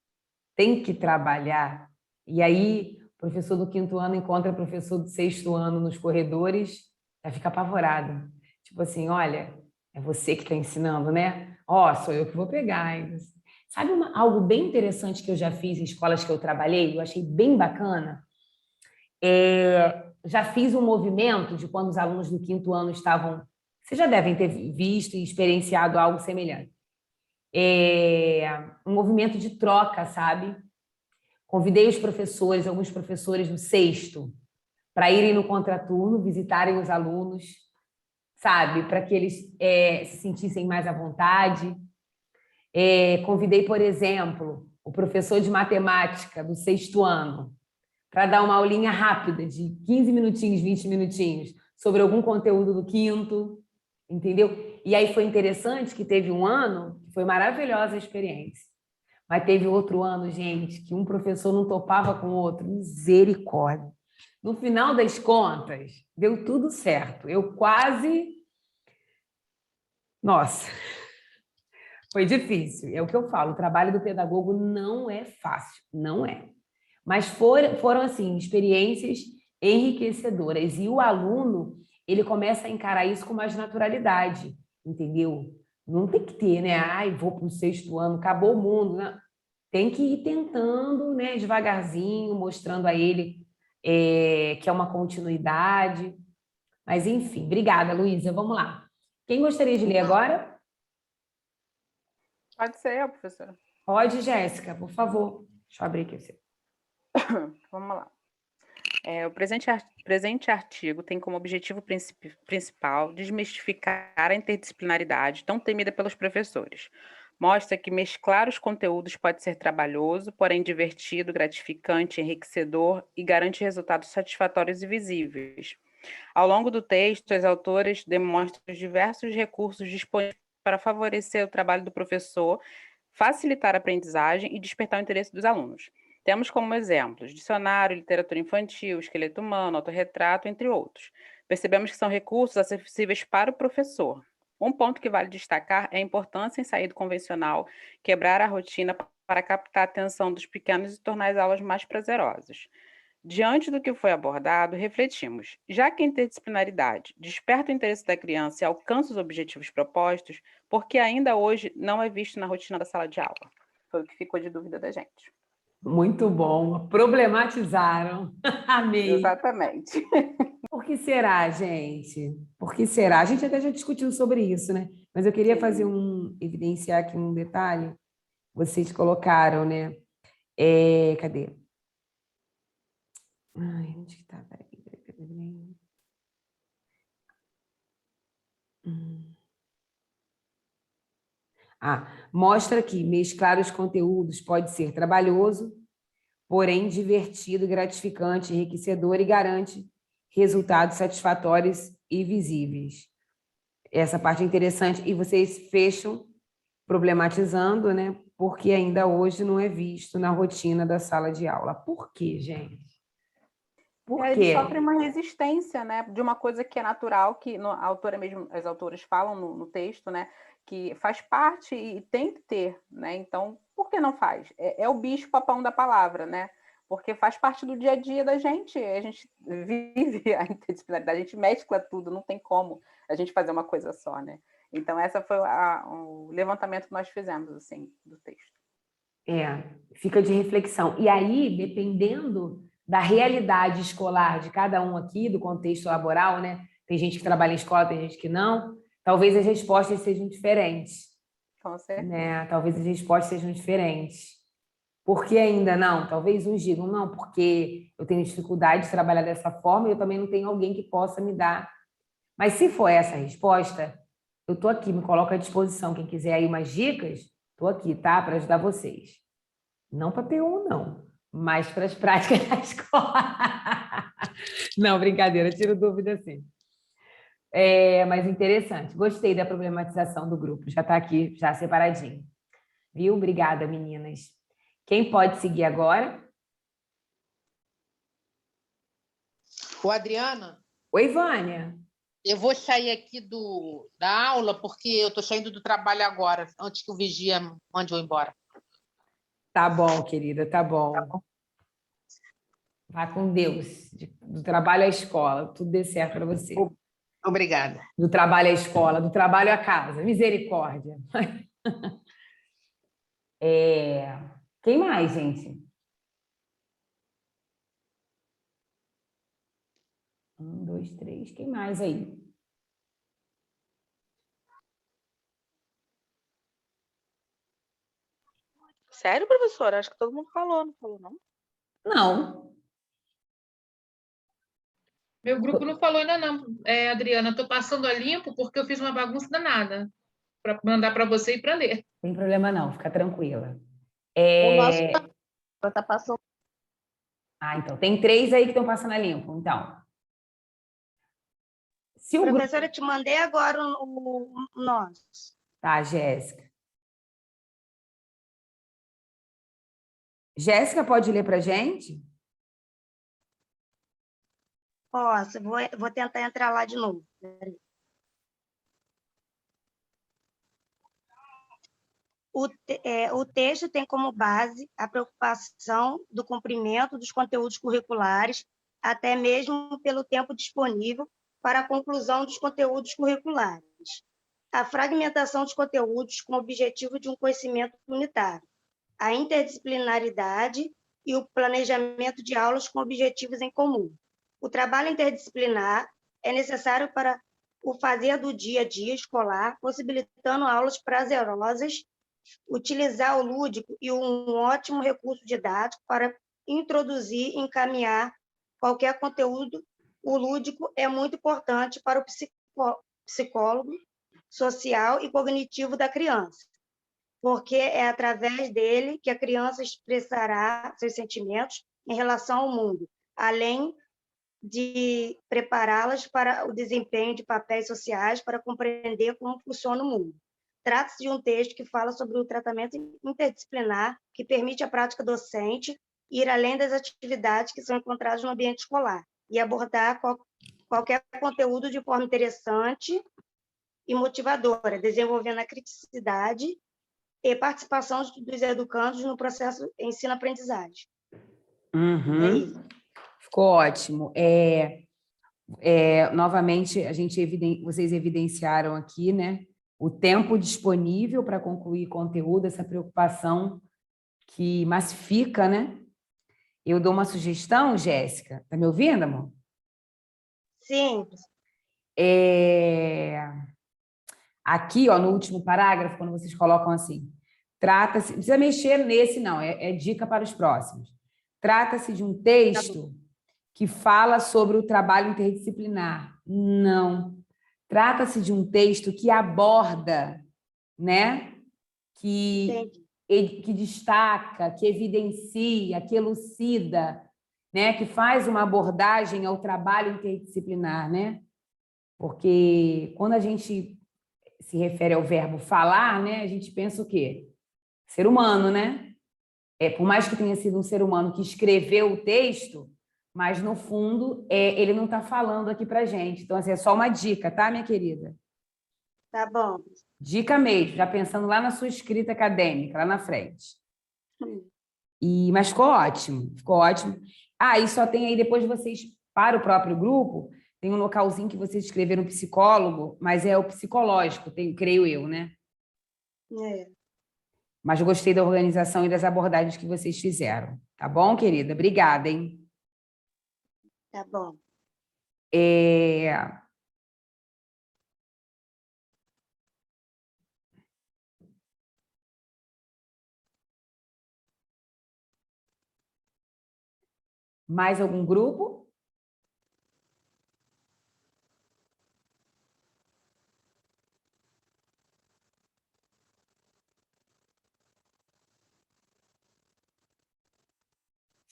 e aí o professor do 5º ano encontra o professor do 6º ano nos corredores, já fica apavorado. Tipo assim, olha, é você que está ensinando, né? Ó, sou eu que vou pegar. Hein? Sabe algo bem interessante que eu já fiz em escolas que eu trabalhei? Eu achei bem bacana. Já fiz um movimento de quando os alunos do 5º ano estavam... Vocês já devem ter visto e experienciado algo semelhante. Um movimento de troca, sabe? Convidei os professores, alguns professores do 6º, para irem no contraturno, visitarem os alunos, sabe? Para que eles se sentissem mais à vontade. Convidei, por exemplo, o professor de matemática do 6º ano para dar uma aulinha rápida de 15 minutinhos, 20 minutinhos, sobre algum conteúdo do 5º, entendeu? E aí foi interessante que teve um ano que foi maravilhosa a experiência. Mas teve outro ano, gente, que um professor não topava com o outro. Misericórdia. No final das contas, deu tudo certo. Eu quase... Nossa, foi difícil. É o que eu falo, o trabalho do pedagogo não é fácil, não é. Mas foram assim, experiências enriquecedoras. E o aluno, ele começa a encarar isso com mais naturalidade, entendeu? Não tem que ter, né? Ai, vou para o 6º ano, acabou o mundo. Não. Tem que ir tentando, né, devagarzinho, mostrando a ele que é uma continuidade. Mas, enfim, obrigada, Luísa. Vamos lá. Quem gostaria de ler agora? Pode ser eu, professora. Pode, Jéssica, por favor. Deixa eu abrir aqui você. Vamos lá. O presente artigo tem como objetivo principal desmistificar a interdisciplinaridade tão temida pelos professores. Mostra que mesclar os conteúdos pode ser trabalhoso, porém divertido, gratificante, enriquecedor e garante resultados satisfatórios e visíveis. Ao longo do texto, as autoras demonstram os diversos recursos disponíveis para favorecer o trabalho do professor, facilitar a aprendizagem e despertar o interesse dos alunos. Temos como exemplos dicionário, literatura infantil, esqueleto humano, autorretrato, entre outros. Percebemos que são recursos acessíveis para o professor. Um ponto que vale destacar é a importância em sair do convencional, quebrar a rotina para captar a atenção dos pequenos e tornar as aulas mais prazerosas. Diante do que foi abordado, refletimos. Já que a interdisciplinaridade desperta o interesse da criança e alcança os objetivos propostos, por que ainda hoje não é visto na rotina da sala de aula? Foi o que ficou de dúvida da gente. Muito bom. Problematizaram. Amei. Exatamente. Por que será, gente? Por que será? A gente até já discutiu sobre isso, né? Mas eu queria evidenciar aqui um detalhe. Vocês colocaram, né? Cadê? Ai, onde que tá? Peraí. Mostra que mesclar os conteúdos pode ser trabalhoso, porém divertido, gratificante, enriquecedor e garante resultados satisfatórios e visíveis. Essa parte é interessante. E vocês fecham problematizando, né? Porque ainda hoje não é visto na rotina da sala de aula. Por quê, gente? Por quê? Ele sofre uma resistência, né? De uma coisa que é natural, que a autora mesmo, as autoras falam no texto, né? Que faz parte e tem que ter, né? Então, por que não faz? É o bicho-papão da palavra, né? Porque faz parte do dia a dia da gente, a gente vive a interdisciplinaridade, a gente mescla tudo, não tem como a gente fazer uma coisa só, né? Então, essa foi o levantamento que nós fizemos, assim, do texto. Fica de reflexão. E aí, dependendo da realidade escolar de cada um aqui, do contexto laboral, né? Tem gente que trabalha em escola, tem gente que não. Talvez as respostas sejam diferentes. Com certeza. Né? Talvez as respostas sejam diferentes. Por que ainda não? Talvez uns digam, não, porque eu tenho dificuldade de trabalhar dessa forma e eu também não tenho alguém que possa me dar. Mas se for essa a resposta, eu estou aqui, me coloco à disposição. Quem quiser aí umas dicas, estou aqui, tá? Para ajudar vocês. Não para P1, não. Mas para as práticas da escola. Não, brincadeira, tiro dúvida sim. Mas interessante. Gostei da problematização do grupo. Já está aqui, já separadinho. Viu? Obrigada, meninas. Quem pode seguir agora? Ô, Adriana, Oi, Vânia. eu vou sair aqui da aula porque eu estou saindo do trabalho agora, antes que o vigia mande eu embora. Tá bom, querida, tá bom. Vá com Deus. Do trabalho à escola, tudo dê certo para você. Obrigada. Do trabalho à escola, do trabalho à casa. Misericórdia. Quem mais, gente? 1, 2, 3. Quem mais aí? Sério, professora? Acho que todo mundo falou, não falou, não? Não. Meu grupo não falou ainda não, Adriana. Estou passando a limpo porque eu fiz uma bagunça danada para mandar para você e para ler. Não tem problema não, fica tranquila. O nosso está passando. Então, tem 3 aí que estão passando a limpo, então. Se o grupo... Professora, eu te mandei agora o nosso. Tá, Jéssica. Jéssica, pode ler para a gente? Posso, vou tentar entrar lá de novo. O texto tem como base a preocupação do cumprimento dos conteúdos curriculares, até mesmo pelo tempo disponível para a conclusão dos conteúdos curriculares. A fragmentação dos conteúdos com o objetivo de um conhecimento unitário. A interdisciplinaridade e o planejamento de aulas com objetivos em comum. O trabalho interdisciplinar é necessário para o fazer do dia a dia escolar, possibilitando aulas prazerosas, utilizar o lúdico e um ótimo recurso didático para introduzir e encaminhar qualquer conteúdo. O lúdico é muito importante para o psicólogo social e cognitivo da criança, porque é através dele que a criança expressará seus sentimentos em relação ao mundo, além de prepará-las para o desempenho de papéis sociais para compreender como funciona o mundo. Trata-se de um texto que fala sobre o tratamento interdisciplinar que permite à prática docente ir além das atividades que são encontradas no ambiente escolar e abordar qualquer conteúdo de forma interessante e motivadora, desenvolvendo a criticidade e participação dos educandos no processo ensino-aprendizagem. Uhum. Ficou ótimo. Novamente, vocês evidenciaram aqui, né, o tempo disponível para concluir conteúdo, essa preocupação que massifica, né? Eu dou uma sugestão, Jéssica. Está me ouvindo, amor? Sim. Aqui, ó, no último parágrafo, quando vocês colocam assim, trata-se... Não precisa mexer nesse, não. É dica para os próximos. Trata-se de um texto que fala sobre o trabalho interdisciplinar. Não. Trata-se de um texto que aborda, né? Que destaca, que evidencia, que elucida, né? Que faz uma abordagem ao trabalho interdisciplinar, né? Porque quando a gente se refere ao verbo falar, né? A gente pensa o quê? Ser humano, né? Por mais que tenha sido um ser humano que escreveu o texto, mas, no fundo, ele não está falando aqui para a gente. Então, assim, é só uma dica, tá, minha querida? Tá bom. Dica mesmo, já pensando lá na sua escrita acadêmica, lá na frente. Mas ficou ótimo, ficou ótimo. E só tem aí, depois de vocês, para o próprio grupo, tem um localzinho que vocês escreveram psicólogo, mas é o psicológico, creio eu, né? Mas eu gostei da organização e das abordagens que vocês fizeram. Tá bom, querida? Obrigada, hein? Tá bom. Mais algum grupo?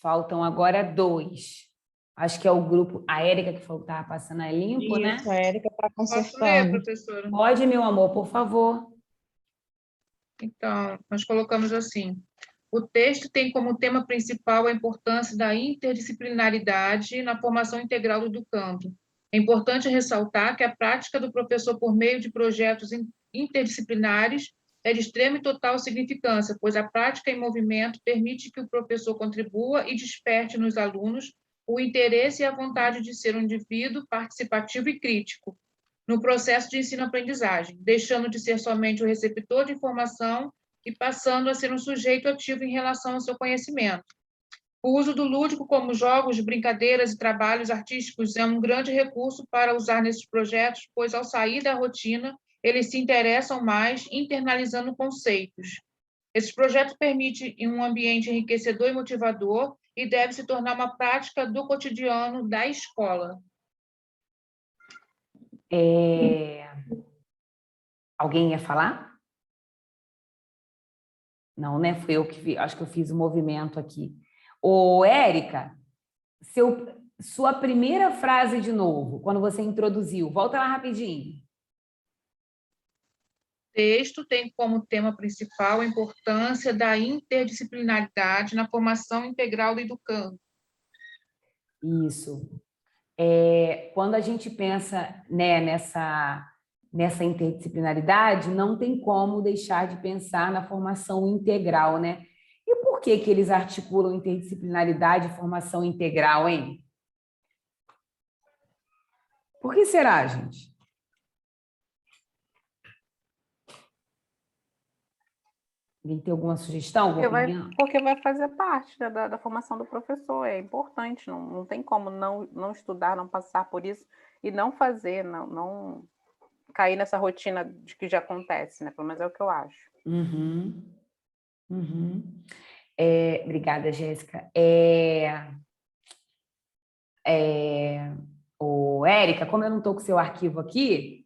Faltam agora 2. Acho que é o grupo... A Érica que falou que estava passando a limpo, né? Isso, a Érica está Posso ler, consertando. professora? Pode, meu amor, por favor. Então, nós colocamos assim: O texto tem como tema principal a importância da interdisciplinaridade na formação integral do educando. É importante ressaltar que a prática do professor por meio de projetos interdisciplinares é de extrema e total significância, pois a prática em movimento permite que o professor contribua e desperte nos alunos o interesse e a vontade de ser um indivíduo participativo e crítico no processo de ensino-aprendizagem, deixando de ser somente o receptor de informação e passando a ser um sujeito ativo em relação ao seu conhecimento. O uso do lúdico como jogos, brincadeiras e trabalhos artísticos é um grande recurso para usar nesses projetos, pois ao sair da rotina, eles se interessam mais, internalizando conceitos. Esses projetos permitem um ambiente enriquecedor e motivador e deve se tornar uma prática do cotidiano da escola. Alguém ia falar? Não, né? Fui eu que vi, acho que eu fiz o movimento aqui. Ô, Érica, sua primeira frase de novo, quando você introduziu, volta lá rapidinho. O texto tem como tema principal a importância da interdisciplinaridade na formação integral do educando. Isso. Quando a gente pensa, né, nessa interdisciplinaridade, não tem como deixar de pensar na formação integral, né? E por que eles articulam interdisciplinaridade e formação integral, hein? Por que será, gente? Alguém tem alguma sugestão? Porque vai fazer parte da formação do professor, é importante, não tem como não estudar, não passar por isso e não fazer, não cair nessa rotina de que já acontece, né? Pelo menos é o que eu acho. Obrigada, Jéssica. Érica, como eu não estou com o seu arquivo aqui,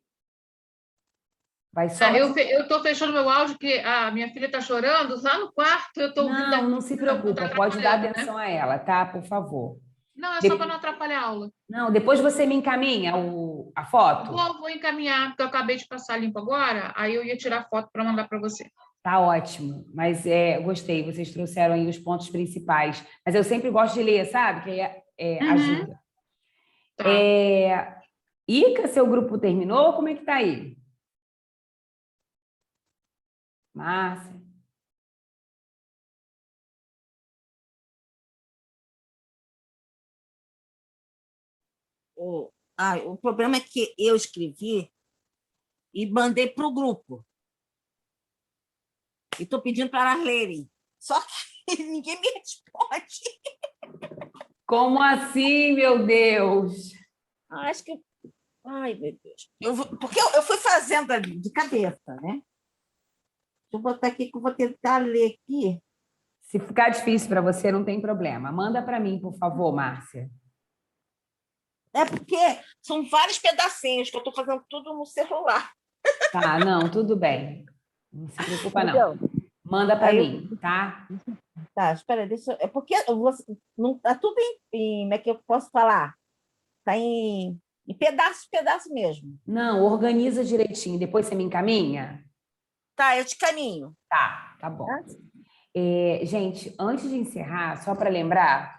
vai só... Eu estou fechando meu áudio, porque a minha filha está chorando lá no quarto, eu estou ouvindo... Não se preocupa, pode dar atenção a ela, tá? Por favor. Não, é só para não atrapalhar a aula. Não, depois você me encaminha a foto? Vou encaminhar, porque eu acabei de passar limpo agora, aí eu ia tirar a foto para mandar para você. Tá ótimo, mas gostei, vocês trouxeram aí os pontos principais. Mas eu sempre gosto de ler, sabe? Que aí ajuda. Ica, seu grupo terminou? Como é que tá aí? Márcia? O problema é que eu escrevi e mandei para o grupo. E estou pedindo para elas lerem. Só que ninguém me responde. Como assim, meu Deus? Acho que... Ai, meu Deus. Porque eu fui fazendo ali, de cabeça, né? Deixa eu botar aqui que eu vou tentar ler aqui. Se ficar difícil para você, não tem problema. Manda para mim, por favor, Márcia. É porque são vários pedacinhos que eu estou fazendo tudo no celular. Tá, não, tudo bem. Não se preocupa, não. Manda para mim, tá? Tá, espera, deixa... É porque não tá tudo em... Como é que eu posso falar? Está em pedaço mesmo. Não, organiza direitinho. Depois você me encaminha? Tá, eu te caminho. Tá bom. Gente, antes de encerrar, só para lembrar,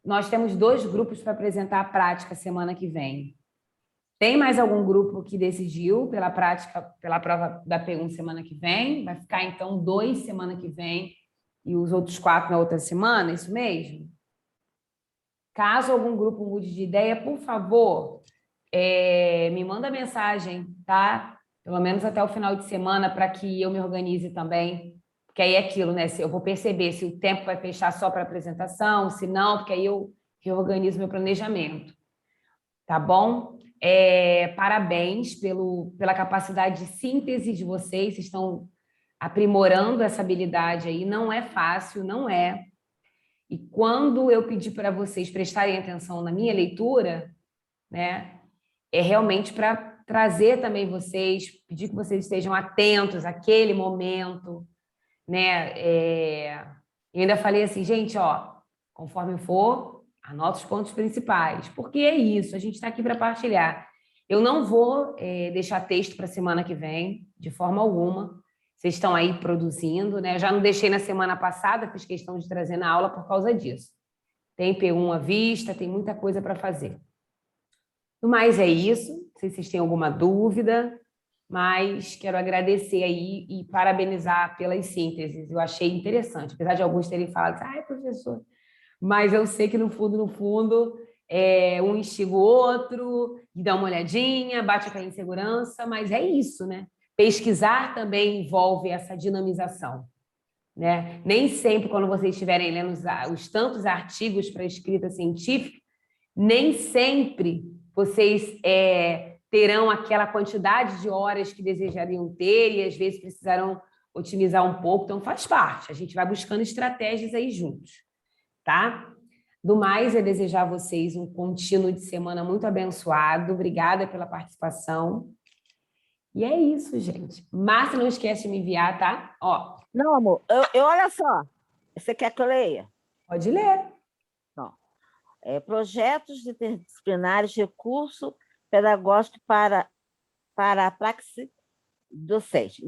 nós temos 2 grupos para apresentar a prática semana que vem. Tem mais algum grupo que decidiu pela prova da P1 semana que vem? Vai ficar, então, 2 semana que vem e os outros 4 na outra semana, isso mesmo? Caso algum grupo mude de ideia, por favor, me manda mensagem, tá? Pelo menos até o final de semana, para que eu me organize também. Porque aí é aquilo, né? Eu vou perceber se o tempo vai fechar só para apresentação, se não, porque aí eu reorganizo meu planejamento. Tá bom? Parabéns pela capacidade de síntese de vocês estão aprimorando essa habilidade aí. Não é fácil, não é. E quando eu pedi para vocês prestarem atenção na minha leitura, né, é realmente para trazer também vocês, pedir que vocês estejam atentos àquele momento, né? Eu ainda falei assim, gente, conforme for, anota os pontos principais, porque é isso, a gente está aqui para partilhar. Eu não vou deixar texto para a semana que vem, de forma alguma. Vocês estão aí produzindo, né? Eu já não deixei na semana passada, fiz questão de trazer na aula por causa disso. Tem P1 à vista, tem muita coisa para fazer. No mais é isso. Não sei se vocês têm alguma dúvida, mas quero agradecer aí e parabenizar pelas sínteses. Eu achei interessante, apesar de alguns terem falado, ai, professor, mas eu sei que no fundo, um instiga o outro, e dá uma olhadinha, bate aquela insegurança, mas é isso, né? Pesquisar também envolve essa dinamização, né? Nem sempre, quando vocês estiverem lendo os tantos artigos para escrita científica, nem sempre vocês terão aquela quantidade de horas que desejariam ter e, às vezes, precisarão otimizar um pouco. Então, faz parte. A gente vai buscando estratégias aí juntos, tá? Do mais, é desejar a vocês um contínuo de semana muito abençoado. Obrigada pela participação. E é isso, gente. Márcia, não esquece de me enviar, tá? Ó. Não, amor, eu olha só. Você quer que eu leia? Pode ler. Não. Projetos interdisciplinares, recurso pedagógico para a praxe docente.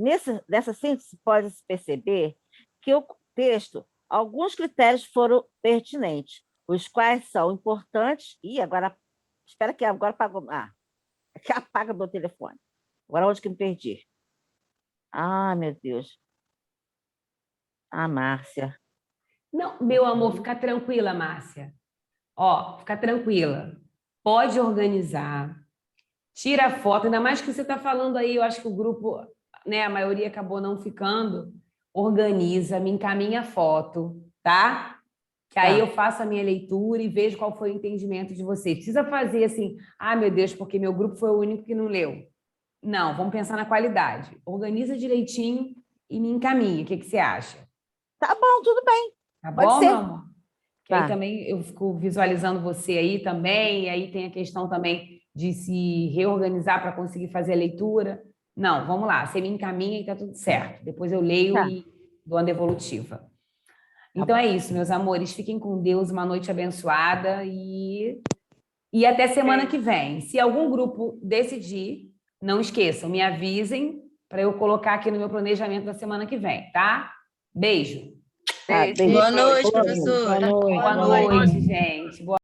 Nessa síntese, pode-se perceber que o texto, alguns critérios foram pertinentes, os quais são importantes. Agora, espera que agora apagou. Que apaga meu telefone. Agora onde que me perdi? Meu Deus. Márcia. Não, meu amor, fica tranquila, Márcia. Ó, fica tranquila. Pode organizar. Tira a foto, ainda mais que você está falando aí, eu acho que o grupo, né, a maioria acabou não ficando. Organiza, me encaminha a foto, tá? Que aí eu faço a minha leitura e vejo qual foi o entendimento de vocês. Precisa fazer assim, meu Deus, porque meu grupo foi o único que não leu. Não, vamos pensar na qualidade. Organiza direitinho e me encaminha. O que você acha? Tá bom, tudo bem. Tá Pode bom, ser. meu amor? Que aí também eu fico visualizando você aí também, e aí tem a questão também de se reorganizar para conseguir fazer a leitura. Não, vamos lá, você me encaminha e tá tudo certo. Depois eu leio e dou uma devolutiva. Então é isso, meus amores. Fiquem com Deus, uma noite abençoada e até semana que vem. Se algum grupo decidir, não esqueçam, me avisem para eu colocar aqui no meu planejamento da semana que vem, tá? Beijo. Beijo. Boa noite, professora. Boa noite, gente. Boa